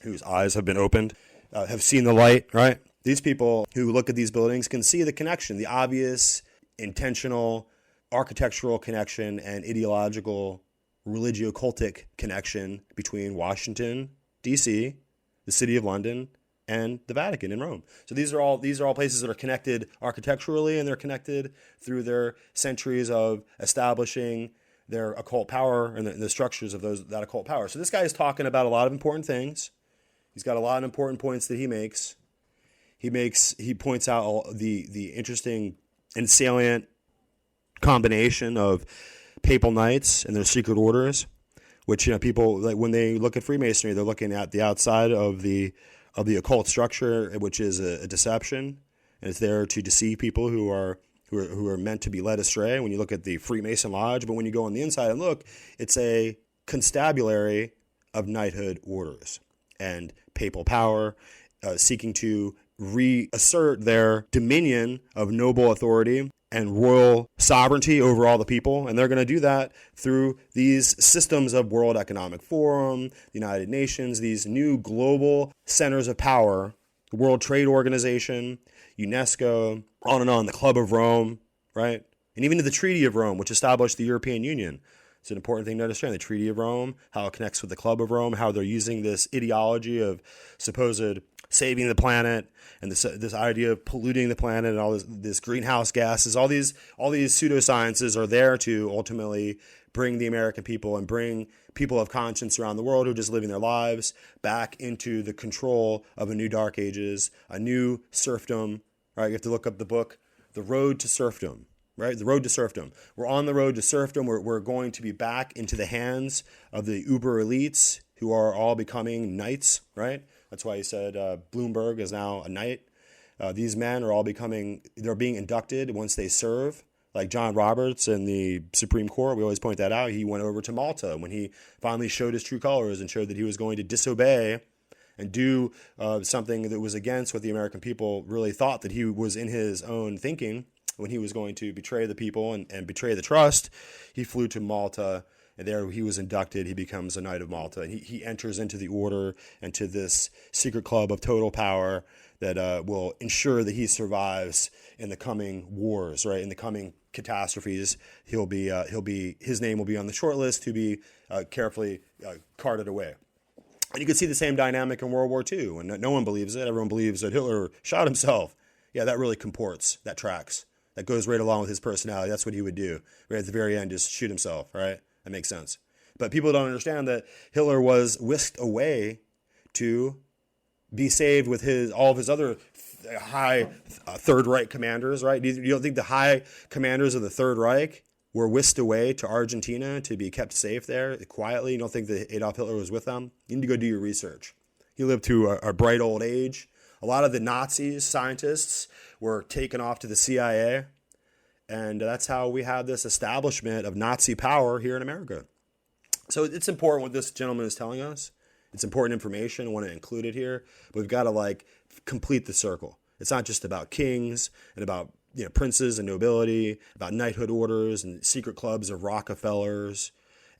A: whose eyes have been opened, have seen the light, right? These people who look at these buildings can see the connection, the obvious, intentional, architectural connection and ideological, religio-cultic connection between Washington, D.C., the city of London, and the Vatican in Rome. So these are all places that are connected architecturally, and they're connected through their centuries of establishing their occult power and the structures of that occult power. So this guy is talking about a lot of important things. He's got a lot of important points that he makes. He points out all the interesting and salient combination of papal knights and their secret orders, which, people, like, when they look at Freemasonry, they're looking at the outside of the occult structure, which is a deception, and it's there to deceive people who are meant to be led astray when you look at the Freemason Lodge. But when you go on the inside and look, it's a constabulary of knighthood orders and papal power, seeking to reassert their dominion of noble authority and royal sovereignty over all the people. And they're going to do that through these systems of World Economic Forum, the United Nations, these new global centers of power, the World Trade Organization, UNESCO, on and on, the Club of Rome, right? and even to the Treaty of Rome, which established the European Union. It's an important thing to understand, the Treaty of Rome, how it connects with the Club of Rome, how they're using this ideology of supposed saving the planet and this idea of polluting the planet and all this greenhouse gases. All these pseudosciences are there to ultimately bring the American people and bring people of conscience around the world who are just living their lives back into the control of a new dark ages, a new serfdom. Right? You have to look up the book, The Road to Serfdom. Right? The road to serfdom. We're on the road to serfdom. We're going to be back into the hands of the uber elites who are all becoming knights, right? That's why he said Bloomberg is now a knight. These men are all they're being inducted once they serve. Like John Roberts in the Supreme Court, we always point that out. He went over to Malta when he finally showed his true colors and showed that he was going to disobey and do something that was against what the American people really thought that he was in his own thinking. When he was going to betray the people and betray the trust, he flew to Malta, and there he was inducted. He becomes a Knight of Malta, and he enters into the order and to this secret club of total power that will ensure that he survives in the coming wars, right? In the coming catastrophes, his name will be on the short list to be carefully carted away. And you can see the same dynamic in World War II, and no one believes it. Everyone believes that Hitler shot himself. Yeah, that really comports. That tracks. That goes right along with his personality. That's what he would do. Right at the very end, just shoot himself, right? That makes sense. But people don't understand that Hitler was whisked away to be saved with all of his other high Third Reich commanders, right? You don't think the high commanders of the Third Reich were whisked away to Argentina to be kept safe there quietly? You don't think that Adolf Hitler was with them? You need to go do your research. He lived to a bright old age. A lot of the Nazis, scientists, were taken off to the CIA, and that's how we have this establishment of Nazi power here in America. So it's important what this gentleman is telling us. It's important information. I want to include it here, but we've got to complete the circle. It's not just about kings and about princes and nobility, about knighthood orders and secret clubs of Rockefellers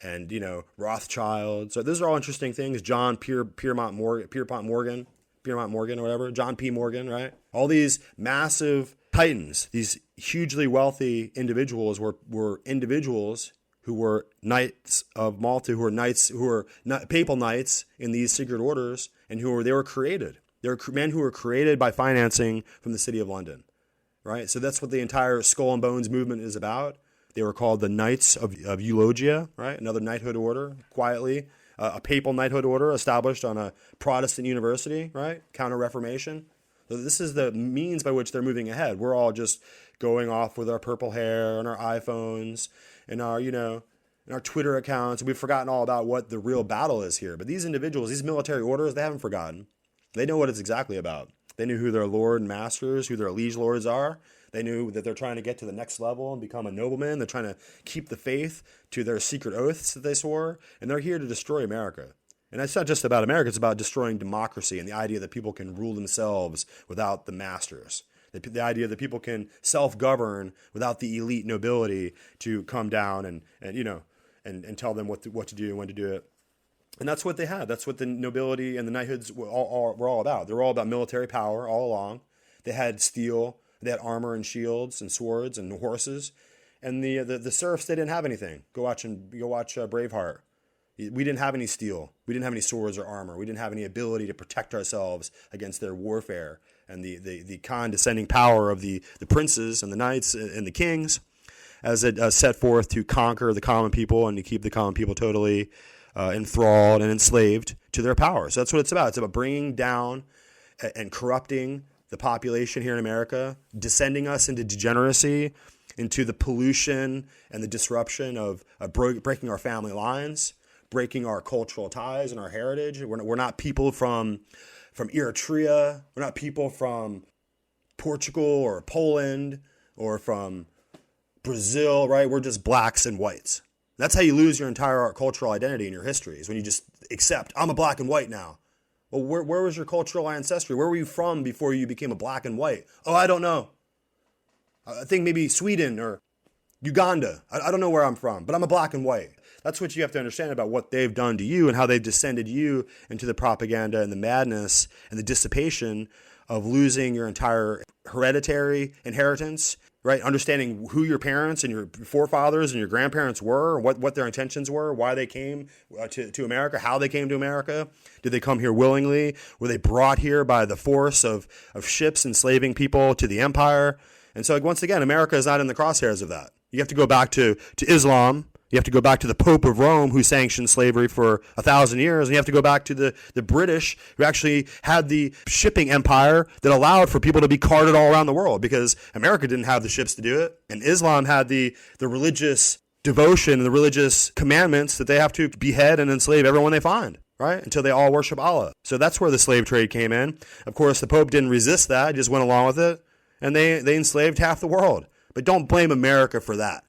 A: and Rothschilds. So those are all interesting things. Pierpont Morgan or whatever, John P. Morgan, right? All these massive titans, these hugely wealthy individuals were individuals who were Knights of Malta, who were papal knights in these secret orders, and they were created. They were men who were created by financing from the City of London, right? So that's what the entire Skull and Bones movement is about. They were called the Knights of Eulogia, right? Another knighthood order, quietly. A papal knighthood order established on a Protestant university, right? Counter-Reformation. So this is the means by which they're moving ahead. We're all just going off with our purple hair and our iPhones and our Twitter accounts. We've forgotten all about what the real battle is here. But these individuals, these military orders, they haven't forgotten. They know what it's exactly about. They knew who their lord and masters, who their liege lords are. They knew that they're trying to get to the next level and become a nobleman. They're trying to keep the faith to their secret oaths that they swore. And they're here to destroy America. And it's not just about America. It's about destroying democracy and the idea that people can rule themselves without the masters. The idea that people can self-govern without the elite nobility to come down and tell them what to do and when to do it. And that's what they had. That's what the nobility and the knighthoods were all about. They were all about military power all along. They had steel. They had armor and shields and swords and horses. And the serfs, they didn't have anything. Go watch Braveheart. We didn't have any steel. We didn't have any swords or armor. We didn't have any ability to protect ourselves against their warfare and the condescending power of the princes and the knights and the kings as it set forth to conquer the common people and to keep the common people totally enthralled and enslaved to their power. So that's what it's about. It's about bringing down and corrupting the population here in America, descending us into degeneracy, into the pollution and the disruption of breaking our family lines, breaking our cultural ties and our heritage. We're not people from Eritrea. We're not people from Portugal or Poland or from Brazil, right? We're just blacks and whites. That's how you lose your entire cultural identity in your history, is when you just accept, I'm a black and white now. Well, where was your cultural ancestry? Where were you from before you became a black and white? Oh, I don't know. I think maybe Sweden or Uganda. I don't know where I'm from, but I'm a black and white. That's what you have to understand about what they've done to you and how they've descended you into the propaganda and the madness and the dissipation of losing your entire hereditary inheritance, right? Understanding who your parents and your forefathers and your grandparents were, what their intentions were, why they came to America, how they came to America. Did they come here willingly? Were they brought here by the force of ships enslaving people to the empire? And so, like, once again, America is not in the crosshairs of that. You have to go back to Islam. You have to go back to the Pope of Rome, who sanctioned slavery for 1,000 years. And you have to go back to the British, who actually had the shipping empire that allowed for people to be carted all around the world, because America didn't have the ships to do it. And Islam had the religious devotion and the religious commandments that they have to behead and enslave everyone they find, right? Until they all worship Allah. So that's where the slave trade came in. Of course, the Pope didn't resist that. He just went along with it. And they enslaved half the world. But don't blame America for that.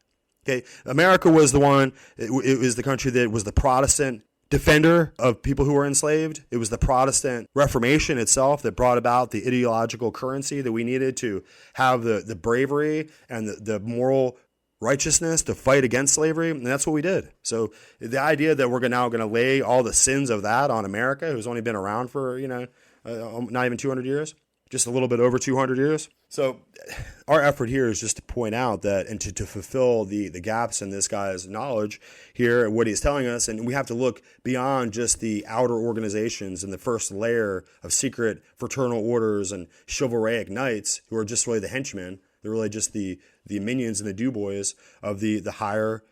A: Okay, America was the one, it was the country that was the Protestant defender of people who were enslaved. It was the Protestant Reformation itself that brought about the ideological currency that we needed to have the bravery and the moral righteousness to fight against slavery. And that's what we did. So the idea that we're now going to lay all the sins of that on America, who's only been around for, not even 200 years, just a little bit over 200 years. So our effort here is just to point out that, and to fulfill the gaps in this guy's knowledge here, what he's telling us. And we have to look beyond just the outer organizations and the first layer of secret fraternal orders and chivalric knights who are just really the henchmen. They're really just the minions and the doughboys of the higher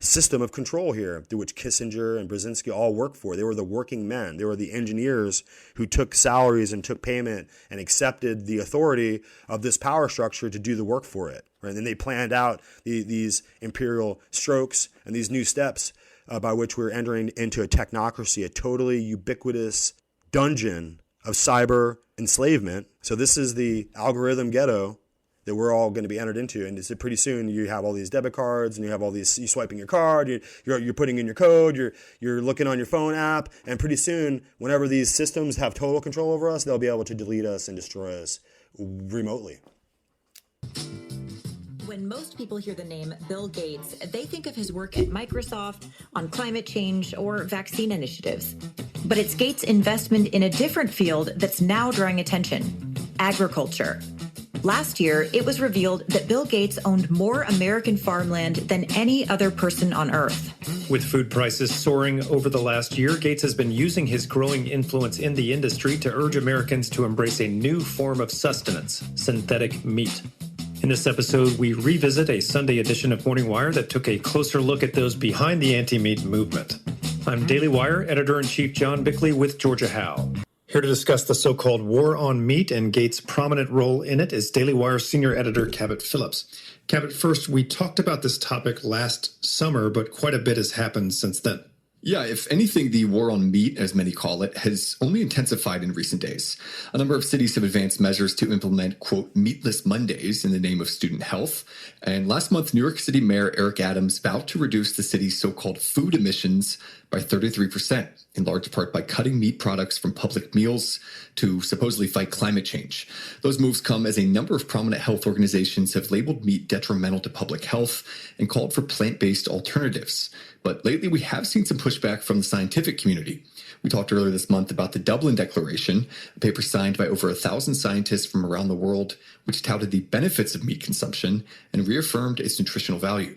A: system of control here, through which Kissinger and Brzezinski all worked for. They were the working men. They were the engineers who took salaries and took payment and accepted the authority of this power structure to do the work for it. Right? And then they planned out these imperial strokes and these new steps by which we're entering into a technocracy, a totally ubiquitous dungeon of cyber enslavement. So this is the algorithm ghetto that we're all going to be entered into. And it's pretty soon you have all these debit cards and you have all these, you swiping your card, you're putting in your code, you're looking on your phone app. And pretty soon, whenever these systems have total control over us, they'll be able to delete us and destroy us remotely.
E: When most people hear the name Bill Gates, they think of his work at Microsoft on climate change or vaccine initiatives. But it's Gates' investment in a different field that's now drawing attention: agriculture. Last year, it was revealed that Bill Gates owned more American farmland than any other person on Earth.
F: With food prices soaring over the last year, Gates has been using his growing influence in the industry to urge Americans to embrace a new form of sustenance: synthetic meat. In this episode, we revisit a Sunday edition of Morning Wire that took a closer look at those behind the anti-meat movement. I'm Daily Wire Editor-in-Chief John Bickley with Georgia Howe. Here to discuss the so-called war on meat and Gates' prominent role in it is Daily Wire senior editor Cabot Phillips. Cabot, first, we talked about this topic last summer, but quite a bit has happened since then.
G: Yeah, if anything, the war on meat, as many call it, has only intensified in recent days. A number of cities have advanced measures to implement, quote, meatless Mondays in the name of student health. And last month, New York City Mayor Eric Adams vowed to reduce the city's so-called food emissions by 33%, in large part by cutting meat products from public meals to supposedly fight climate change. Those moves come as a number of prominent health organizations have labeled meat detrimental to public health and called for plant-based alternatives. But lately, we have seen some pushback from the scientific community. We talked earlier this month about the Dublin Declaration, a paper signed by over 1,000 scientists from around the world, which touted the benefits of meat consumption and reaffirmed its nutritional value.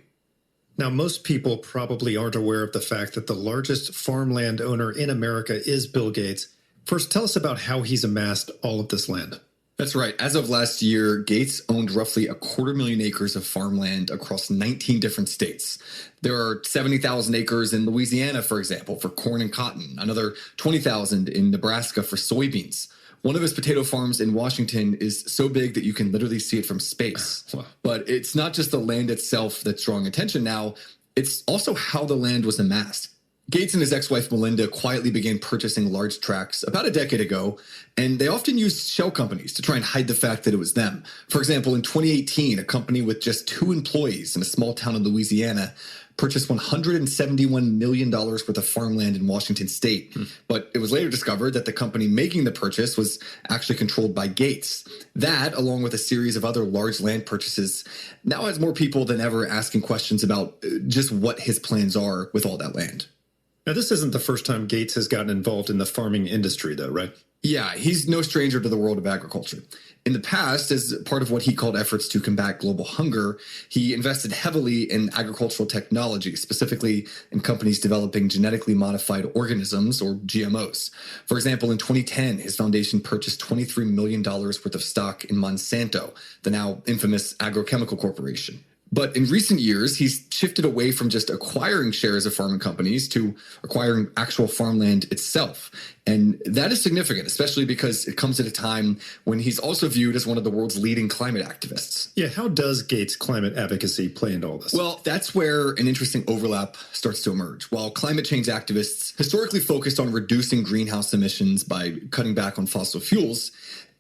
F: Now, most people probably aren't aware of the fact that the largest farmland owner in America is Bill Gates. First, tell us about how he's amassed all of this land.
G: That's right. As of last year, Gates owned roughly 250,000 acres of farmland across 19 different states. There are 70,000 acres in Louisiana, for example, for corn and cotton, another 20,000 in Nebraska for soybeans. One of his potato farms in Washington is so big that you can literally see it from space.
F: Wow.
G: But it's not just the land itself that's drawing attention now, it's also how the land was amassed. Gates and his ex-wife Melinda quietly began purchasing large tracts about a decade ago, and they often used shell companies to try and hide the fact that it was them. For example, in 2018, a company with just 2 employees in a small town in Louisiana purchased $171 million worth of farmland in Washington state. But it was later discovered that the company making the purchase was actually controlled by Gates. That, along with a series of other large land purchases, now has more people than ever asking questions about just what his plans are with all that land.
F: Now, this isn't the first time Gates has gotten involved in the farming industry, though, right?
G: Yeah, he's no stranger to the world of agriculture. In the past, as part of what he called efforts to combat global hunger, he invested heavily in agricultural technology, specifically in companies developing genetically modified organisms, or GMOs. For example, in 2010, his foundation purchased $23 million worth of stock in Monsanto, the now infamous agrochemical corporation. But in recent years, he's shifted away from just acquiring shares of farming companies to acquiring actual farmland itself. And that is significant, especially because it comes at a time when he's also viewed as one of the world's leading climate activists.
F: Yeah, how does Gates' climate advocacy play into all this?
G: Well, that's where an interesting overlap starts to emerge. While climate change activists historically focused on reducing greenhouse emissions by cutting back on fossil fuels,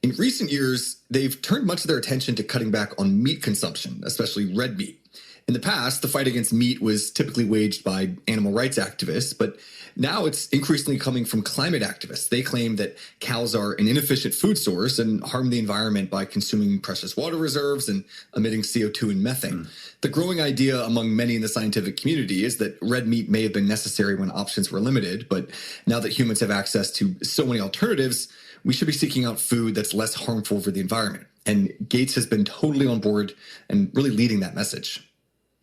G: in recent years, they've turned much of their attention to cutting back on meat consumption, especially red meat. In the past, the fight against meat was typically waged by animal rights activists, but now it's increasingly coming from climate activists. They claim that cows are an inefficient food source and harm the environment by consuming precious water reserves and emitting CO2 and methane. The growing idea among many in the scientific community is that red meat may have been necessary when options were limited, but now that humans have access to so many alternatives, we should be seeking out food that's less harmful for the environment. And Gates has been totally on board and really leading that message.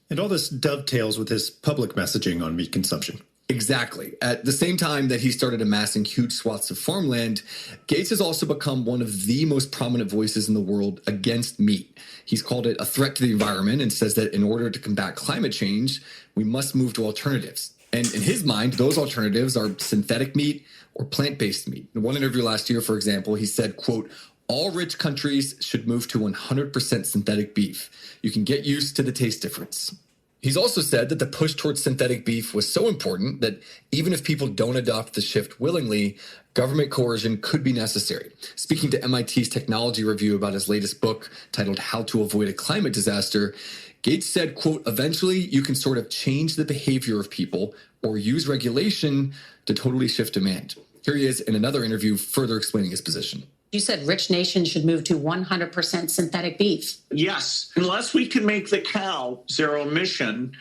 F: And all this dovetails with his public messaging on meat consumption.
G: Exactly. At the same time that he started amassing huge swaths of farmland, Gates has also become one of the most prominent voices in the world against meat. He's called it a threat to the environment and says that in order to combat climate change, we must move to alternatives. And in his mind, those alternatives are synthetic meat or plant-based meat. In one interview last year, for example, he said, quote, "All rich countries should move to 100% synthetic beef. You can get used to the taste difference." He's also said that the push towards synthetic beef was so important that even if people don't adopt the shift willingly, government coercion could be necessary. Speaking to MIT's Technology Review about his latest book titled How to Avoid a Climate Disaster, Gates said, quote, "Eventually you can sort of change the behavior of people or use regulation to totally shift demand." Here he is in another interview further explaining his position.
H: You said rich nations should move to 100% synthetic beef.
I: Yes, unless we can make the cow zero emission,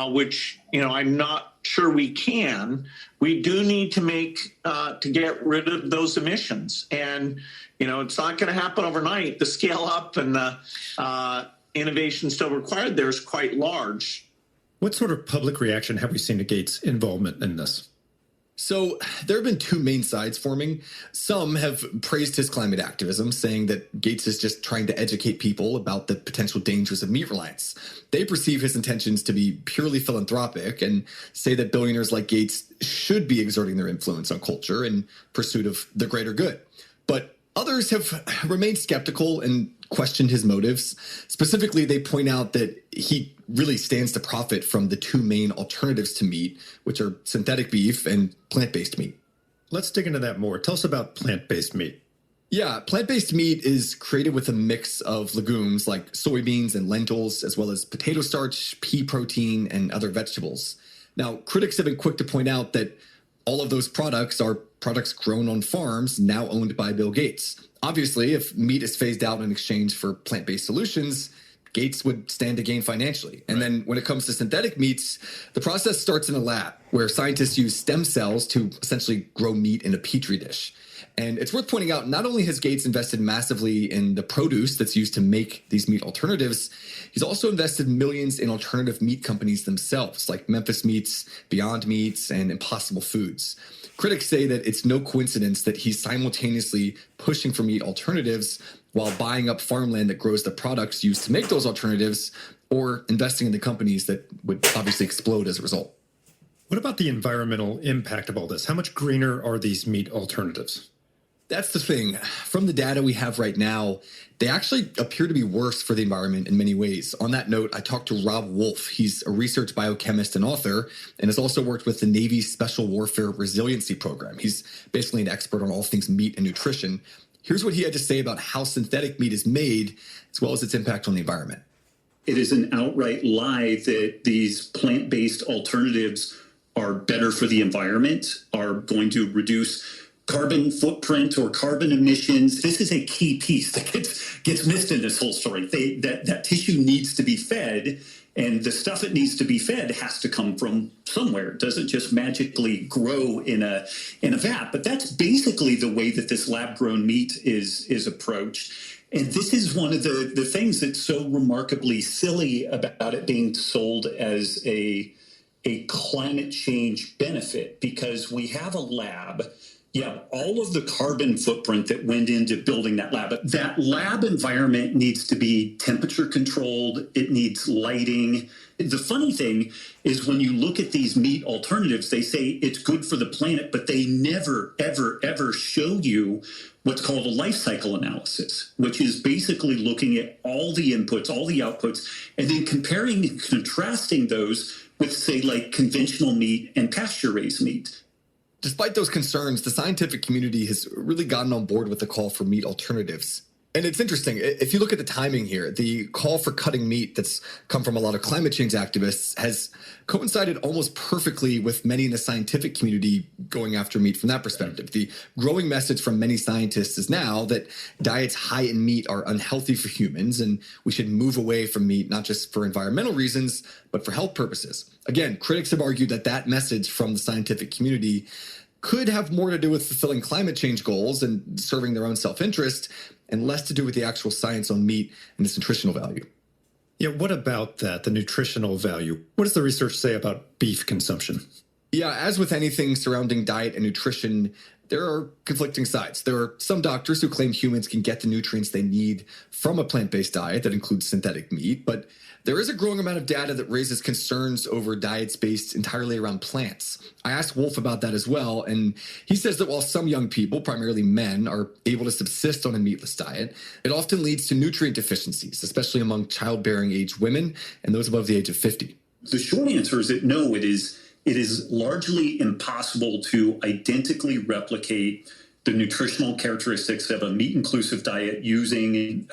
I: which, I'm not sure we can. We do need to get rid of those emissions. And, it's not going to happen overnight. The scale up and the innovation still required there is quite large.
F: What sort of public reaction have we seen to Gates' involvement in this?
G: So there have been two main sides forming. Some have praised his climate activism, saying that Gates is just trying to educate people about the potential dangers of meat reliance. They perceive his intentions to be purely philanthropic and say that billionaires like Gates should be exerting their influence on culture in pursuit of the greater good. But others have remained skeptical and questioned his motives. Specifically, they point out that he really stands to profit from the two main alternatives to meat, which are synthetic beef and plant-based meat.
F: Let's dig into that more. Tell us about plant-based meat.
G: Yeah, plant-based meat is created with a mix of legumes like soybeans and lentils, as well as potato starch, pea protein, and other vegetables. Now, critics have been quick to point out that all of those products are products grown on farms now owned by Bill Gates. Obviously, if meat is phased out in exchange for plant-based solutions, Gates would stand to gain financially. And then when it comes to synthetic meats, the process starts in a lab where scientists use stem cells to essentially grow meat in a petri dish. And it's worth pointing out, not only has Gates invested massively in the produce that's used to make these meat alternatives, he's also invested millions in alternative meat companies themselves, like Memphis Meats, Beyond Meats, and Impossible Foods. Critics say that it's no coincidence that he's simultaneously pushing for meat alternatives while buying up farmland that grows the products used to make those alternatives, or investing in the companies that would obviously explode as a result.
F: What about the environmental impact of all this? How much greener are these meat alternatives?
G: That's the thing. From the data we have right now, they actually appear to be worse for the environment in many ways. On that note, I talked to Rob Wolf. He's a research biochemist and author, and has also worked with the Navy's Special Warfare Resiliency Program. He's basically an expert on all things meat and nutrition. Here's what he had to say about how synthetic meat is made, as well as its impact on the environment.
J: It is an outright lie that these plant-based alternatives are better for the environment, are going to reduce carbon footprint or carbon emissions. This is a key piece that gets missed in this whole story. That tissue needs to be fed, And the stuff that needs to be fed has to come from somewhere. It doesn't just magically grow in a vat. But that's basically the way that this lab-grown meat is approached. And this is one of the things that's so remarkably silly about it being sold as a climate change benefit, because we have a lab. Yeah, all of the carbon footprint that went into building that lab. That lab environment needs to be temperature controlled. It needs lighting. The funny thing is when you look at these meat alternatives, they say it's good for the planet, but they never, ever, ever show you what's called a life cycle analysis, which is basically looking at all the inputs, all the outputs, and then comparing and contrasting those with, say, like conventional meat and pasture-raised meat.
G: Despite those concerns, the scientific community has really gotten on board with the call for meat alternatives. And it's interesting, if you look at the timing here, the call for cutting meat that's come from a lot of climate change activists has coincided almost perfectly with many in the scientific community going after meat from that perspective. The growing message from many scientists is now that diets high in meat are unhealthy for humans, and we should move away from meat, not just for environmental reasons, but for health purposes. Again, critics have argued that that message from the scientific community could have more to do with fulfilling climate change goals and serving their own self-interest, and less to do with the actual science on meat and its nutritional value.
F: Yeah, what about that, the nutritional value? What does the research say about beef consumption?
G: Yeah, as with anything surrounding diet and nutrition, there are conflicting sides. There are some doctors who claim humans can get the nutrients they need from a plant-based diet that includes synthetic meat, but there is a growing amount of data that raises concerns over diets based entirely around plants. I asked Wolf about that as well, and he says that while some young people, primarily men, are able to subsist on a meatless diet, it often leads to nutrient deficiencies, especially among childbearing age women and those above the age of 50.
J: The short answer is that no, it is largely impossible to identically replicate the nutritional characteristics of a meat-inclusive diet using,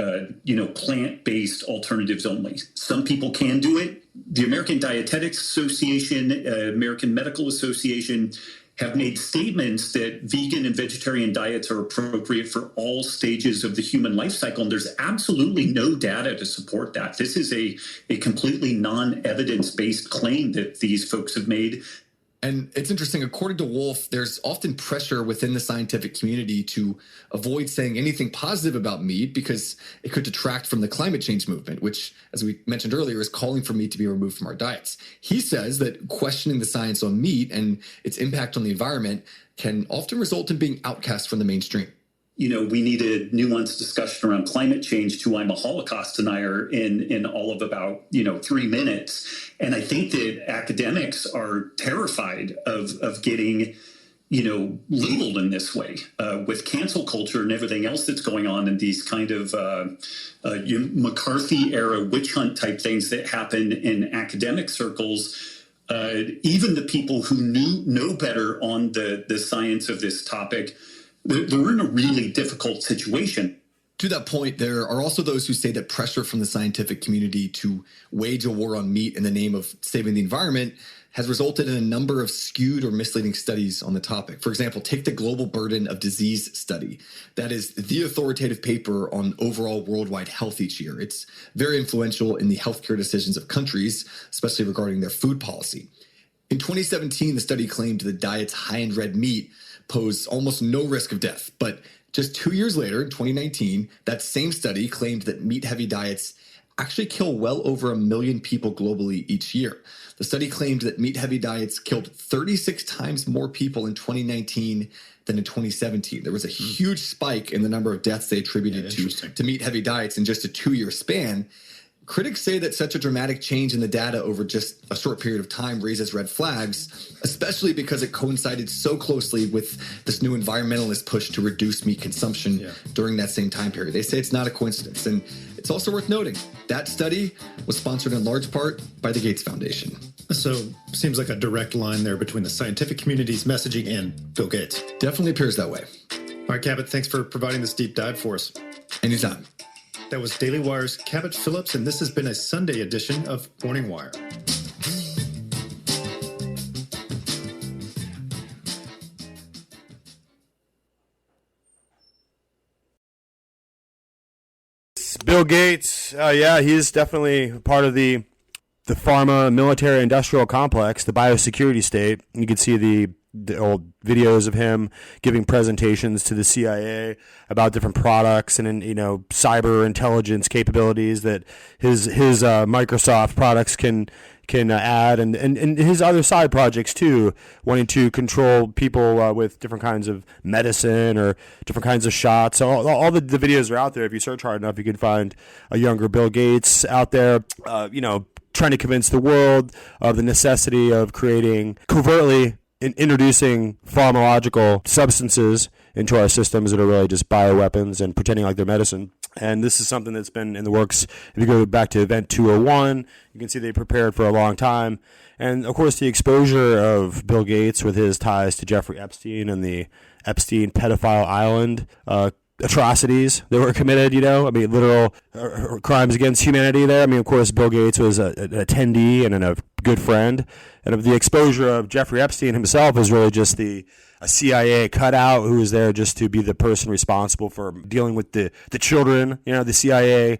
J: plant-based alternatives only. Some people can do it. The American Dietetics Association, American Medical Association have made statements that vegan and vegetarian diets are appropriate for all stages of the human life cycle, and there's absolutely no data to support that. This is a completely non-evidence-based claim that these folks have made.
G: And it's interesting, according to Wolf, there's often pressure within the scientific community to avoid saying anything positive about meat because it could detract from the climate change movement, which, as we mentioned earlier, is calling for meat to be removed from our diets. He says that questioning the science on meat and its impact on the environment can often result in being outcast from the mainstream.
J: We need a nuanced discussion around climate change to I'm a Holocaust denier in all of about, 3 minutes. And I think that academics are terrified of getting, labeled in this way with cancel culture and everything else that's going on and these kind of McCarthy era witch hunt type things that happen in academic circles. Even the people who know better on the science of this topic, they're in a really difficult situation.
G: To that point, there are also those who say that pressure from the scientific community to wage a war on meat in the name of saving the environment has resulted in a number of skewed or misleading studies on the topic. For example, take the Global Burden of Disease study. That is the authoritative paper on overall worldwide health each year. It's very influential in the healthcare decisions of countries, especially regarding their food policy. In 2017, the study claimed that diets high in red meat pose almost no risk of death. But just 2 years later, in 2019, that same study claimed that meat-heavy diets actually kill well over 1 million people globally each year. The study claimed that meat-heavy diets killed 36 times more people in 2019 than in 2017. There was a huge spike in the number of deaths they attributed to meat-heavy diets in just a 2-year span. Critics say that such a dramatic change in the data over just a short period of time raises red flags, especially because it coincided so closely with this new environmentalist push to reduce meat consumption during that same time period. They say it's not a coincidence. And it's also worth noting that study was sponsored in large part by the Gates Foundation.
F: So seems like a direct line there between the scientific community's messaging and Bill Gates.
G: Definitely appears that way.
F: All right, Cabot, thanks for providing this deep dive for us.
G: Anytime.
F: That was Daily Wire's Cabot Phillips, and this has been a Sunday edition of Morning Wire.
A: Bill Gates, he's definitely part of the the pharma military industrial complex, the biosecurity state. You can see the old videos of him giving presentations to the CIA about different products and cyber intelligence capabilities that his Microsoft products can add, and his other side projects too, wanting to control people with different kinds of medicine or different kinds of shots. So all the videos are out there. If you search hard enough, you can find a younger Bill Gates out there, trying to convince the world of the necessity of creating covertly introducing pharmacological substances into our systems that are really just bioweapons and pretending like they're medicine. And this is something that's been in the works. If you go back to Event 201, you can see they prepared for a long time. And, of course, the exposure of Bill Gates with his ties to Jeffrey Epstein and the Epstein pedophile island atrocities that were committed, literal crimes against humanity there. Of course, Bill Gates was an attendee and a good friend. And of the exposure of Jeffrey Epstein himself is really just a CIA cutout who was there just to be the person responsible for dealing with the children, the CIA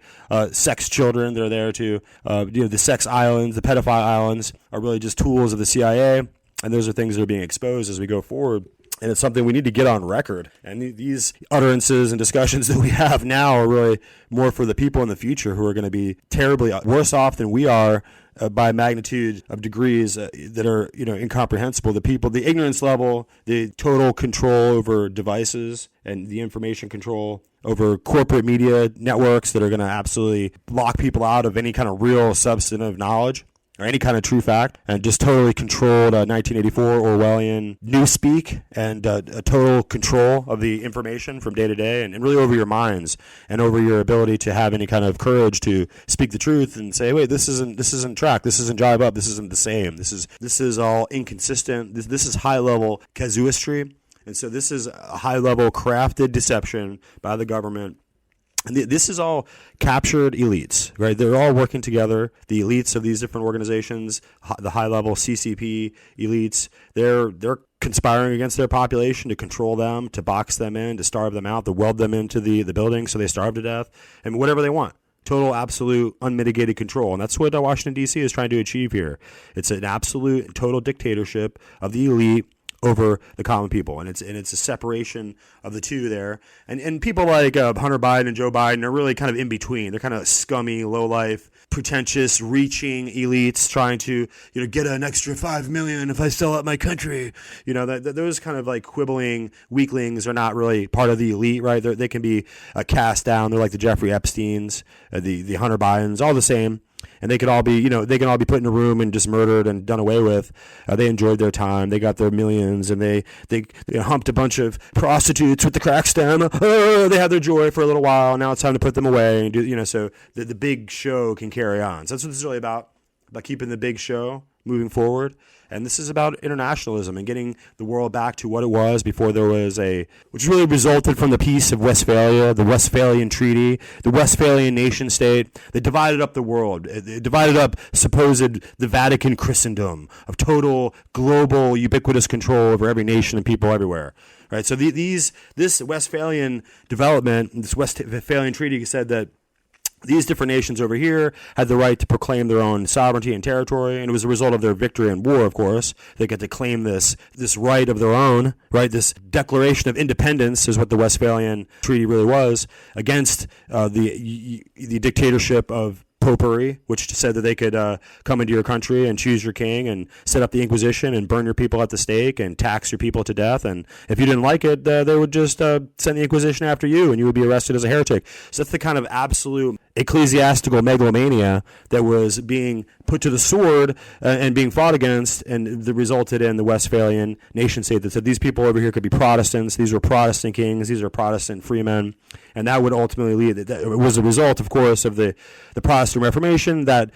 A: sex children. They're there to, the sex islands, the pedophile islands are really just tools of the CIA. And those are things that are being exposed as we go forward. And it's something we need to get on record. And these utterances and discussions that we have now are really more for the people in the future who are going to be terribly worse off than we are by magnitude of degrees that are, incomprehensible. The people, the ignorance level, the total control over devices and the information control over corporate media networks that are going to absolutely lock people out of any kind of real substantive knowledge or any kind of true fact, and just totally controlled 1984 Orwellian newspeak and a total control of the information from day to day, and really over your minds and over your ability to have any kind of courage to speak the truth and say, wait, this isn't track, this isn't jive up, this isn't the same, this is all inconsistent, this is high level casuistry, and so this is a high level crafted deception by the government. And this is all captured elites, right? They're all working together. The elites of these different organizations, the high-level CCP elites, they're conspiring against their population to control them, to box them in, to starve them out, to weld them into the building so they starve to death, and whatever they want. Total, absolute, unmitigated control. And that's what Washington, D.C. is trying to achieve here. It's an absolute, total dictatorship of the elite over the common people, and it's a separation of the two there, and people like Hunter Biden and Joe Biden are really kind of in between. They're kind of scummy, low life, pretentious, reaching elites trying to get an extra $5 million if I sell out my country. Those kind of like quibbling weaklings are not really part of the elite, right? They can be cast down. They're like the Jeffrey Epsteins, the Hunter Bidens, all the same. And they could all be, they can all be put in a room and just murdered and done away with. They enjoyed their time. They got their millions, and they humped a bunch of prostitutes with the crack stem. Oh, they had their joy for a little while. Now it's time to put them away. And so the big show can carry on. So that's what this is really about keeping the big show moving forward. And this is about internationalism and getting the world back to what it was before there was which really resulted from the Peace of Westphalia, the Westphalian Treaty, the Westphalian nation state that divided up the world. It divided up the Vatican Christendom of total global ubiquitous control over every nation and people everywhere. Right. So this Westphalian development, this Westphalian Treaty said that these different nations over here had the right to proclaim their own sovereignty and territory, and it was a result of their victory in war, of course. They get to claim this right of their own, right? This Declaration of Independence is what the Westphalian Treaty really was, against the dictatorship of popery, which said that they could come into your country and choose your king and set up the Inquisition and burn your people at the stake and tax your people to death. And if you didn't like it, they would just send the Inquisition after you, and you would be arrested as a heretic. So that's the kind of absolute ecclesiastical megalomania that was being put to the sword and being fought against, and that resulted in the Westphalian nation state that said these people over here could be Protestants, these were Protestant kings, these are Protestant freemen, and that would ultimately lead, that was a result, of course, of the Protestant Reformation, that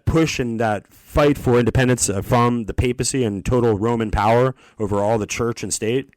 A: push and that fight for independence from the papacy and total Roman power over all the church and state.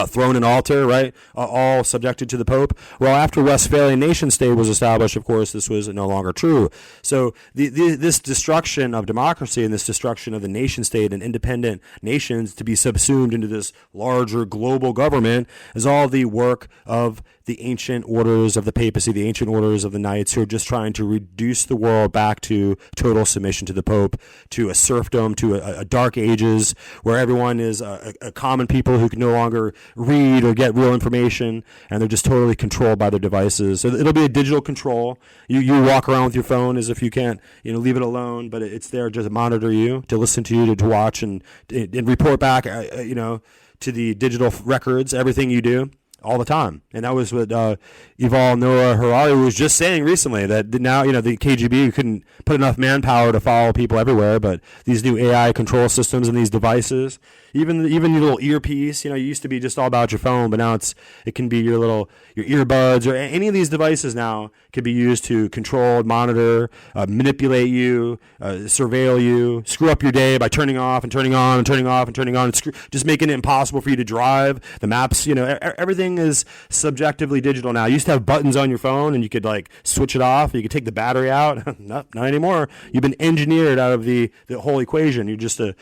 A: Throne and altar, right? All subjected to the Pope. Well, after Westphalian nation state was established, of course, this was no longer true. So this destruction of democracy and this destruction of the nation state and independent nations to be subsumed into this larger global government is all the work of the ancient orders of the papacy, the ancient orders of the knights, who are just trying to reduce the world back to total submission to the Pope, to a serfdom, to a dark ages where everyone is a common people who can no longer read or get real information, and they're just totally controlled by their devices. So it'll be a digital control. You walk around with your phone as if you can't, leave it alone, but it's there just to monitor you, to listen to you, to watch and report back, to the digital records, everything you do all the time. And that was what Yuval Noah Harari was just saying recently, that now, the KGB couldn't put enough manpower to follow people everywhere, but these new AI control systems and these devices, even your little earpiece, it used to be just all about your phone, but now it can be your earbuds, or any of these devices now can be used to control, monitor, manipulate you, surveil you, screw up your day by turning off and turning on and turning off and turning on, just making it impossible for you to drive. The maps, everything is subjectively digital now. You used to have buttons on your phone and you could switch it off. You could take the battery out. Not anymore. You've been engineered out of the whole equation. You're just a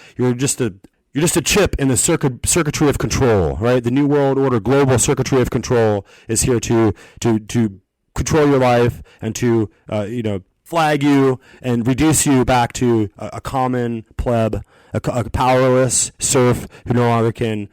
A: chip in the circuitry of control, right? The New World Order global circuitry of control is here to control your life and to flag you and reduce you back to a common pleb, a powerless serf who no longer can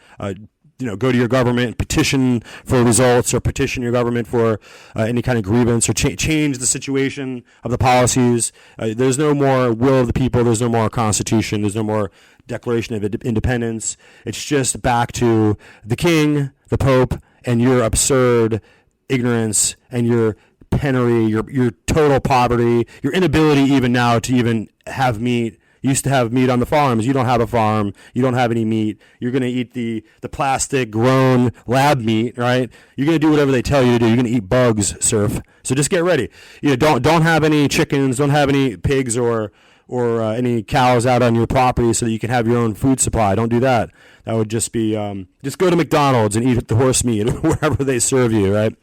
A: go to your government, petition for results, or petition your government for any kind of grievance, or change the situation of the policies. There's no more will of the people. There's no more constitution. There's no more Declaration of Independence. It's just back to the king, the Pope, and your absurd ignorance and your penury, your total poverty, your inability even now to even have meat. You used to have meat on the farms. You don't have a farm. You don't have any meat. You're going to eat the plastic grown lab meat, right? You're going to do whatever they tell you to do. You're going to eat bugs, serf. So just get ready. Don't have any chickens. Don't have any pigs or any cows out on your property so that you can have your own food supply. Don't do that. That would just be just go to McDonald's and eat the horse meat wherever they serve you, right?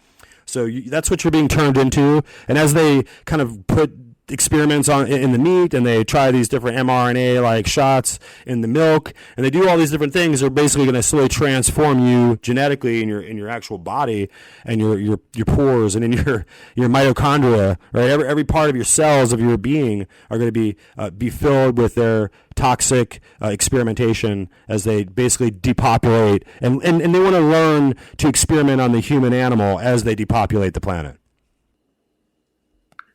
A: So that's what you're being turned into. And as they kind of put experiments in the meat, and they try these different mRNA like shots in the milk, and they do all these different things, they're basically going to slowly transform you genetically in your actual body, and your pores, and in your mitochondria, right? Every part of your cells of your being are going to be filled with their toxic experimentation as they basically depopulate, and they want to learn to experiment on the human animal as they depopulate the planet.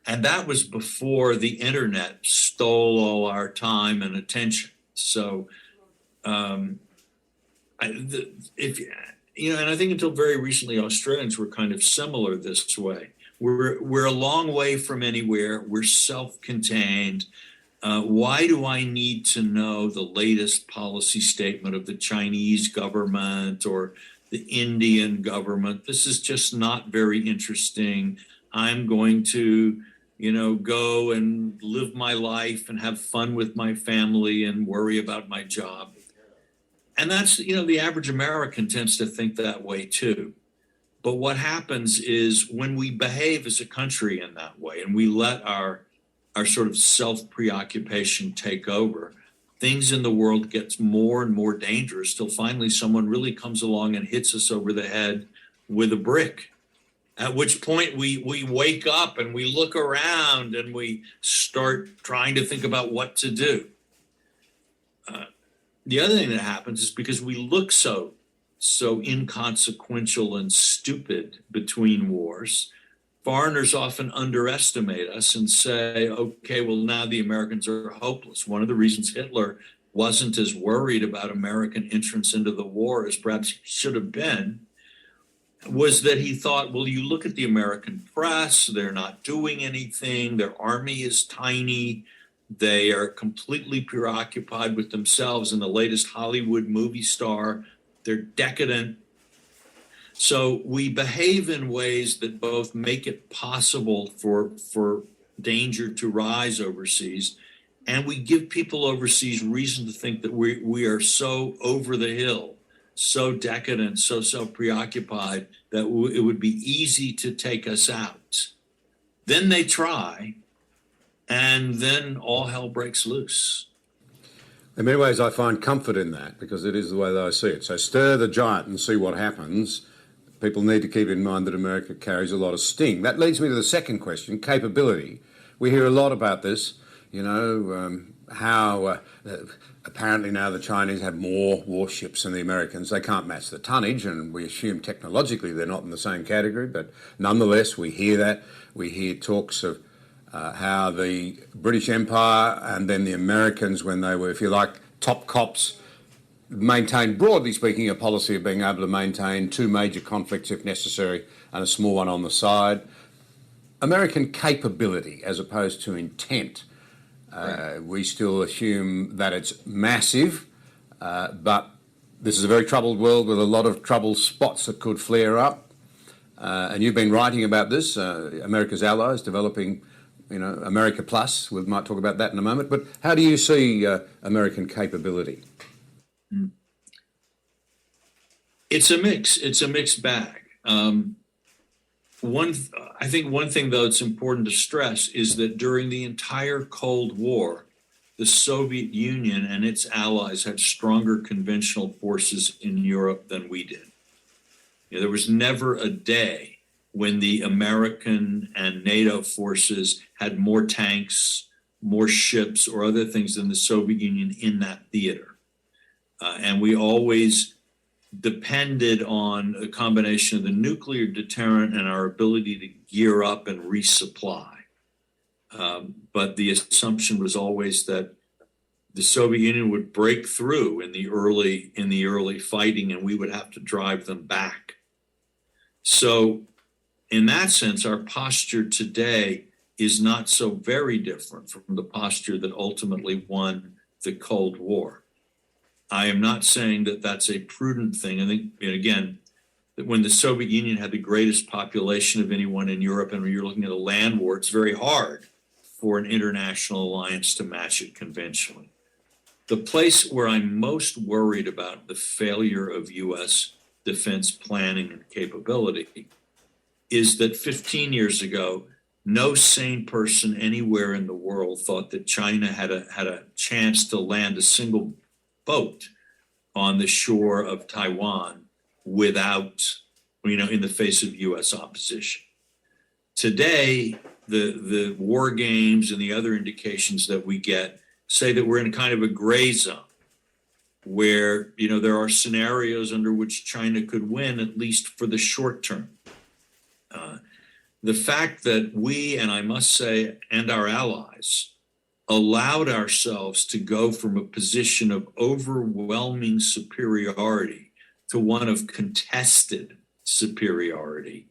K: And that was before the internet stole all our time and attention. So, and I think until very recently, Australians were kind of similar this way. We're a long way from anywhere. We're self-contained. Why do I need to know the latest policy statement of the Chinese government or the Indian government? This is just not very interesting. I'm going to go and live my life and have fun with my family and worry about my job. And that's, the average American tends to think that way too. But what happens is when we behave as a country in that way, and we let our sort of self-preoccupation take over, things in the world gets more and more dangerous till finally someone really comes along and hits us over the head with a brick. At which point we wake up and we look around and we start trying to think about what to do. The other thing that happens is because we look so inconsequential and stupid between wars, foreigners often underestimate us and say, okay, well, now the Americans are hopeless. One of the reasons Hitler wasn't as worried about American entrance into the war as perhaps he should have been was that he thought, well, you look at the American press, they're not doing anything, their army is tiny, they are completely preoccupied with themselves and the latest Hollywood movie star, they're decadent. So we behave in ways that both make it possible for danger to rise overseas, and we give people overseas reason to think that we are so over the hill, so decadent, so self-preoccupied that it would be easy to take us out. Then they try, and then all hell breaks loose.
L: In many ways, I find comfort in that because it is the way that I see it. So stir the giant and see what happens. people need to keep in mind that America carries a lot of sting. That leads me to the second question, capability. We hear a lot about this, how apparently now the Chinese have more warships than the Americans. They can't match the tonnage, and we assume technologically they're not in the same category, but nonetheless we hear that. We hear talks of how the British Empire and then the Americans, when they were, if you like, top cops, maintained, broadly speaking, a policy of being able to maintain two major conflicts if necessary and a small one on the side. American capability as opposed to intent. Right. We still assume that it's massive, but this is a very troubled world with a lot of troubled spots that could flare up. And you've been writing about this, America's allies developing, America Plus. We might talk about that in a moment. But how do you see American capability?
K: It's a mix. It's a mixed bag. I think one thing, though, it's important to stress is that during the entire Cold War, the Soviet Union and its allies had stronger conventional forces in Europe than we did. There was never a day when the American and NATO forces had more tanks, more ships, or other things than the Soviet Union in that theater. And we always depended on a combination of the nuclear deterrent and our ability to gear up and resupply. But the assumption was always that the Soviet Union would break through in the early fighting, and we would have to drive them back. So in that sense, our posture today is not so very different from the posture that ultimately won the Cold War. I am not saying that that's a prudent thing. I think, again, that when the Soviet Union had the greatest population of anyone in Europe, and when you're looking at a land war, it's very hard for an international alliance to match it conventionally. The place where I'm most worried about the failure of U.S. defense planning and capability is that 15 years ago, no sane person anywhere in the world thought that China had a chance to land a single boat on the shore of Taiwan without, in the face of U.S. opposition. Today, the war games and the other indications that we get say that we're in kind of a gray zone where, there are scenarios under which China could win, at least for the short term. The fact that we, and I must say, and our allies, allowed ourselves to go from a position of overwhelming superiority to one of contested superiority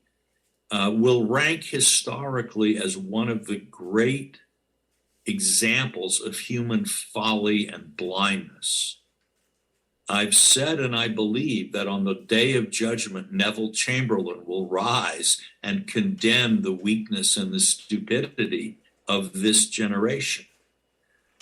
K: will rank historically as one of the great examples of human folly and blindness. I've said, and I believe, that on the day of judgment, Neville Chamberlain will rise and condemn the weakness and the stupidity of this generation.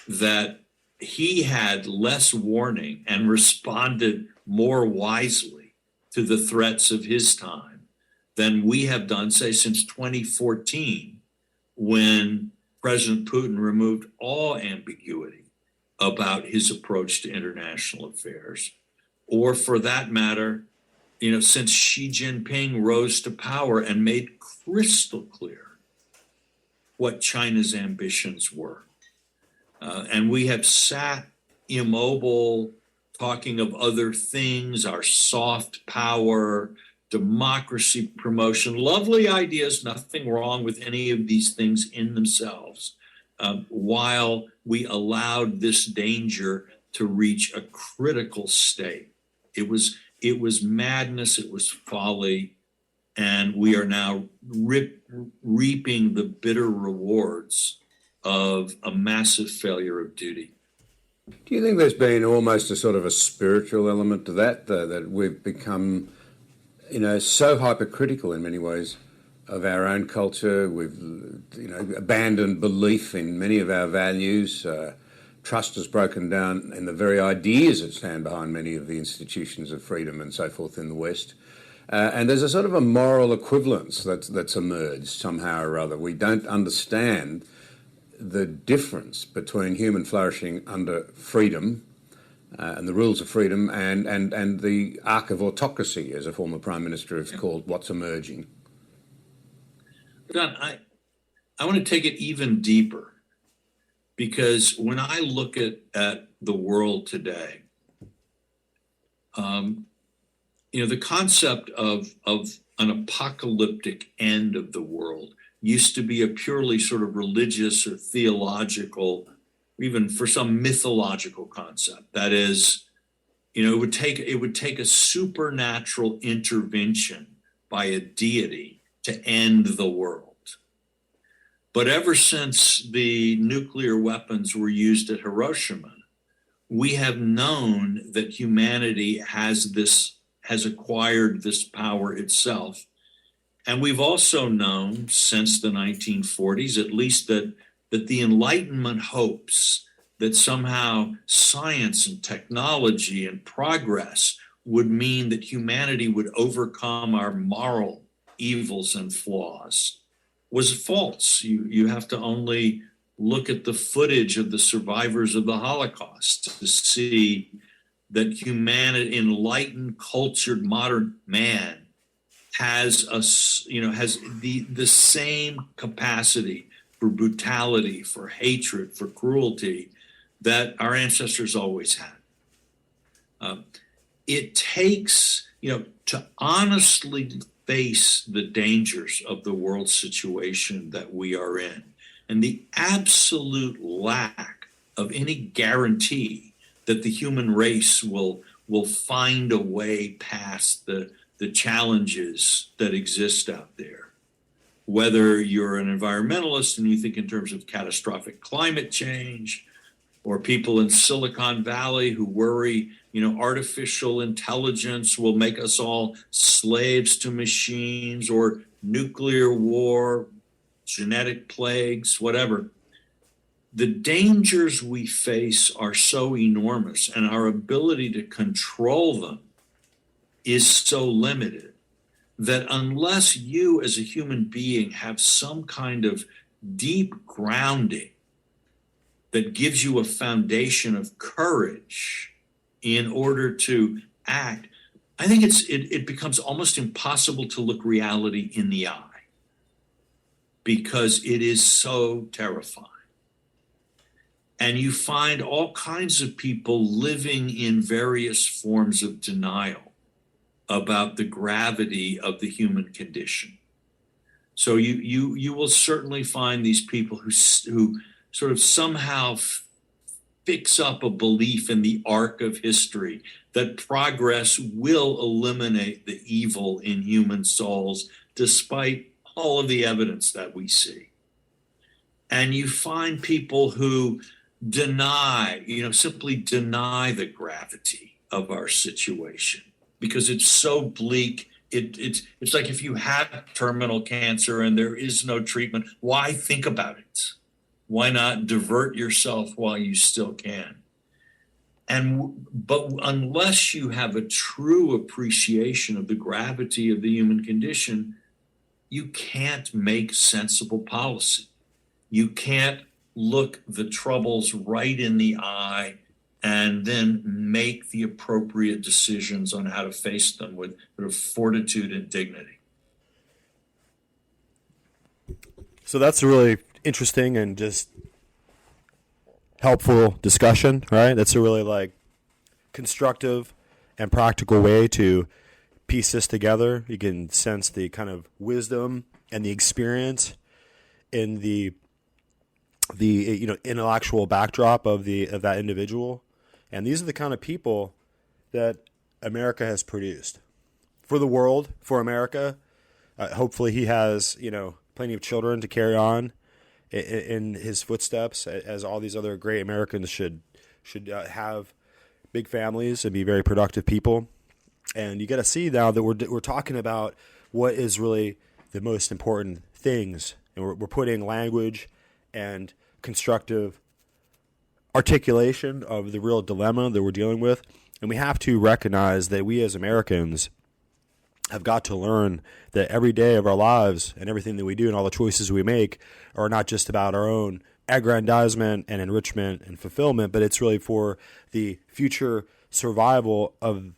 K: That he had less warning and responded more wisely to the threats of his time than we have done, say, since 2014, when President Putin removed all ambiguity about his approach to international affairs, or for that matter, since Xi Jinping rose to power and made crystal clear what China's ambitions were. And we have sat immobile, talking of other things, our soft power, democracy promotion, lovely ideas, nothing wrong with any of these things in themselves, while we allowed this danger to reach a critical state. It was madness, it was folly, and we are now reaping the bitter rewards of a massive failure of duty.
L: Do you think there's been almost a sort of a spiritual element to that, that we've become, so hypercritical in many ways of our own culture? We've, abandoned belief in many of our values. Trust has broken down in the very ideas that stand behind many of the institutions of freedom and so forth in the West. And there's a sort of a moral equivalence that's emerged somehow or other. We don't understand the difference between human flourishing under freedom and the rules of freedom and the arc of autocracy, as a former prime minister has called what's emerging.
K: John, I want to take it even deeper, because when I look at the world today, the concept of an apocalyptic end of the world used to be a purely sort of religious or theological, even for some mythological concept. That is, it would take a supernatural intervention by a deity to end the world. But ever since the nuclear weapons were used at Hiroshima, we have known that humanity has acquired this power itself. And we've also known since the 1940s, at least, that the Enlightenment hopes that somehow science and technology and progress would mean that humanity would overcome our moral evils and flaws was false. You have to only look at the footage of the survivors of the Holocaust to see that humanity, enlightened, cultured, modern man has the same capacity for brutality, for hatred, for cruelty that our ancestors always had. It takes, to honestly face the dangers of the world situation that we are in, and the absolute lack of any guarantee that the human race will find a way past the challenges that exist out there. Whether you're an environmentalist and you think in terms of catastrophic climate change, or people in Silicon Valley who worry, artificial intelligence will make us all slaves to machines, or nuclear war, genetic plagues, whatever. The dangers we face are so enormous, and our ability to control them is so limited, that unless you as a human being have some kind of deep grounding that gives you a foundation of courage in order to act, I think it becomes almost impossible to look reality in the eye, because it is so terrifying. And you find all kinds of people living in various forms of denial about the gravity of the human condition. So you will certainly find these people who sort of somehow fix up a belief in the arc of history that progress will eliminate the evil in human souls, despite all of the evidence that we see. And you find people who simply deny the gravity of our situation, because it's so bleak. It's like if you have terminal cancer and there is no treatment, why think about it? Why not divert yourself while you still can? But unless you have a true appreciation of the gravity of the human condition, you can't make sensible policy. You can't look the troubles right in the eye and then make the appropriate decisions on how to face them with sort of fortitude and dignity.
A: So that's a really interesting and just helpful discussion, right? That's a really constructive and practical way to piece this together. You can sense the kind of wisdom and the experience in the intellectual backdrop of that individual. And these are the kind of people that America has produced for the world, for America. Hopefully he has, plenty of children to carry on in his footsteps, as all these other great Americans should have big families and be very productive people. And you got to see now that we're talking about what is really the most important things, and we're putting language and constructive articulation of the real dilemma that we're dealing with. And we have to recognize that we as Americans have got to learn that every day of our lives and everything that we do and all the choices we make are not just about our own aggrandizement and enrichment and fulfillment, but it's really for the future survival of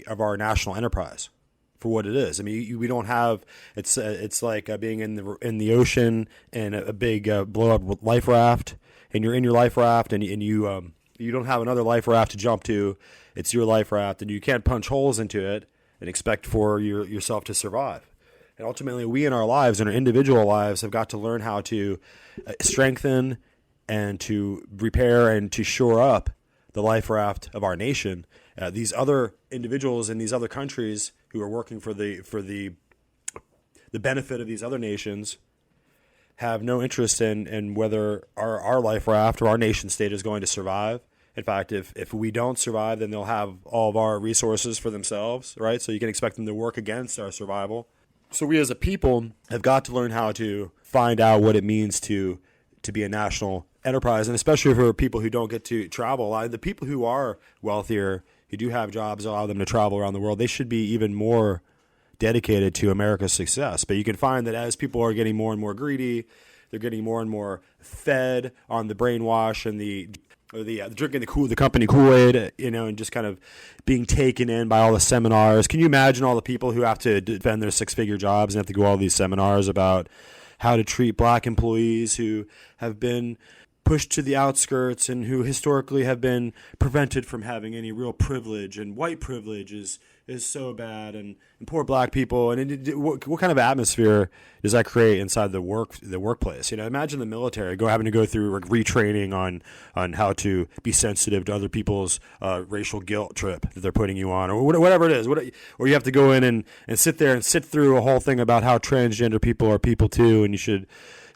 A: our national enterprise, for what it is. I mean, we don't have, it's like being in the ocean in a big blow up life raft, and you're in your life raft, and you don't have another life raft to jump to. It's your life raft, and you can't punch holes into it and expect for yourself to survive. And ultimately, we in our lives, in our individual lives, have got to learn how to strengthen and to repair and to shore up the life raft of our nation. These other individuals in these other countries who are working for the benefit of these other nations have no interest in whether our life raft or our nation state is going to survive. In fact, if we don't survive, then they'll have all of our resources for themselves, right? So you can expect them to work against our survival. So we as a people have got to learn how to find out what it means to be a national enterprise, and especially for people who don't get to travel. The people who are wealthier, who do have jobs allow them to travel around the world, they should be even more dedicated to America's success. But you can find that as people are getting more and more greedy, they're getting more and more fed on the brainwash and the drinking the company Kool-Aid, and just kind of being taken in by all the seminars. Can you imagine all the people who have to defend their six-figure jobs and have to go all these seminars about how to treat black employees who have been pushed to the outskirts and who historically have been prevented from having any real privilege, and white privilege is so bad, and poor black people, and what kind of atmosphere does that create inside the workplace? Imagine the military having to go through retraining on how to be sensitive to other people's racial guilt trip that they're putting you on, or whatever it is, or you have to go in and sit there and sit through a whole thing about how transgender people are people too, and you should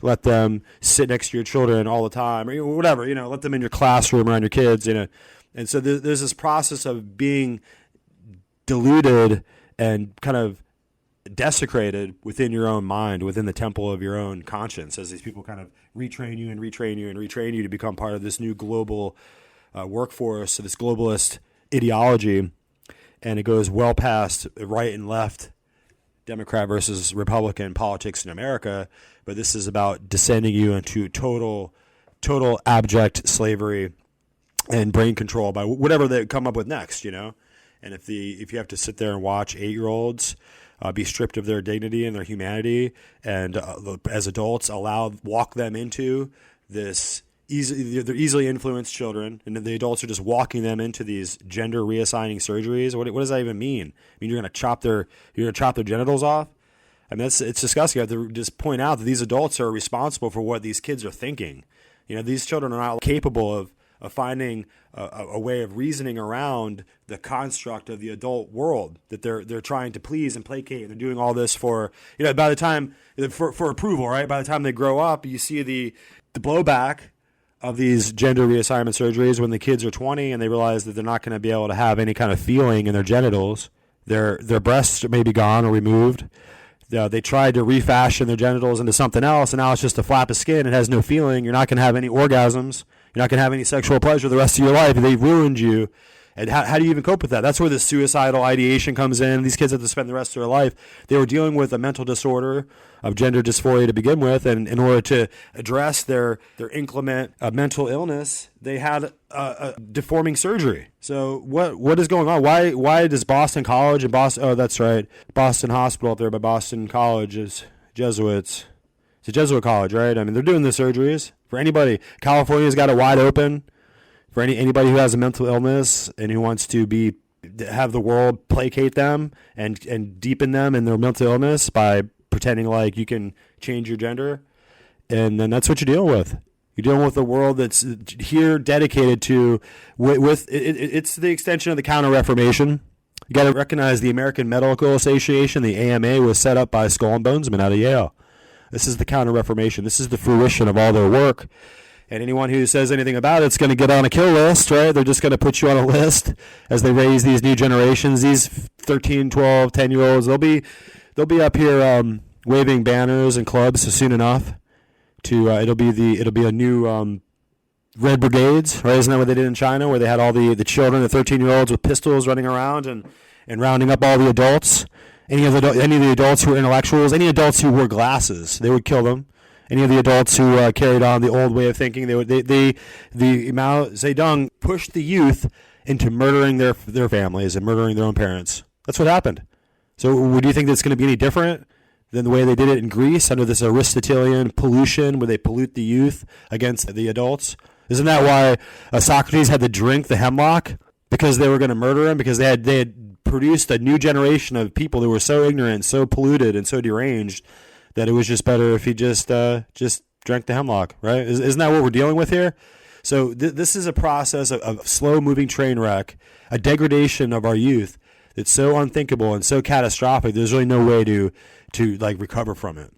A: let them sit next to your children all the time, or whatever, let them in your classroom around your kids, and so there's this process of being diluted and kind of desecrated within your own mind, within the temple of your own conscience, as these people kind of retrain you and retrain you and retrain you to become part of this new global workforce, this globalist ideology. And it goes well past right and left, Democrat versus Republican politics in America, but this is about descending you into total abject slavery and brain control by whatever they come up with next, And if you have to sit there and watch 8-year-olds be stripped of their dignity and their humanity, and as adults walk them into this they're easily influenced children, and the adults are just walking them into these gender reassigning surgeries. What does that even mean? I mean, you're going to chop their genitals off? I mean, it's disgusting. I have to just point out that these adults are responsible for what these kids are thinking. These children are not capable of finding a way of reasoning around the construct of the adult world that they're trying to please and placate. They're doing all this for, by the time, for approval, right? By the time they grow up, you see the blowback of these gender reassignment surgeries when the kids are 20 and they realize that they're not going to be able to have any kind of feeling in their genitals. Their breasts may be gone or removed. They tried to refashion their genitals into something else, and now it's just a flap of skin. It has no feeling. You're not going to have any orgasms. You're not going to have any sexual pleasure the rest of your life. They've ruined you. And how do you even cope with that? That's where the suicidal ideation comes in. These kids have to spend the rest of their life. They were dealing with a mental disorder of gender dysphoria to begin with, and in order to address their inclement mental illness, they had a deforming surgery. So what is going on? Why does Boston College and Boston? Oh, that's right, Boston Hospital up there by Boston College is Jesuits. It's a Jesuit college, right? I mean, they're doing the surgeries for anybody. California's got it wide open for anybody who has a mental illness and who wants to have the world placate them and deepen them in their mental illness by pretending like you can change your gender. And then that's what you're dealing with. You're dealing with a world that's here dedicated to it's the extension of the Counter-Reformation. You got to recognize the American Medical Association, the AMA, was set up by Skull and Bonesmen out of Yale. This is the Counter-Reformation. This is the fruition of all their work. And anyone who says anything about it's going to get on a kill list, right? They're just going to put you on a list as they raise these new generations, these 13, 12, 10-year-olds. They'll be up here waving banners and clubs soon enough. It'll be a new Red Brigades, right? Isn't that what they did in China, where they had all the children, the 13-year-olds with pistols running around and rounding up all the adults? Any of the adults who were intellectuals, any adults who wore glasses, they would kill them. any of the adults who carried on the old way of thinking. The Mao Zedong pushed the youth into murdering their families and murdering their own parents. That's what happened. So do you think that's going to be any different than the way they did it in Greece under this Aristotelian pollution where they pollute the youth against the adults? Isn't that why Socrates had to drink the hemlock? Because they were going to murder him? Because they had produced a new generation of people that were so ignorant, so polluted, and so deranged that it was just better if he just drank the hemlock, right? Isn't that what we're dealing with here? So this is a process of slow-moving train wreck, a degradation of our youth that's so unthinkable and so catastrophic. There's really no way to like recover from it.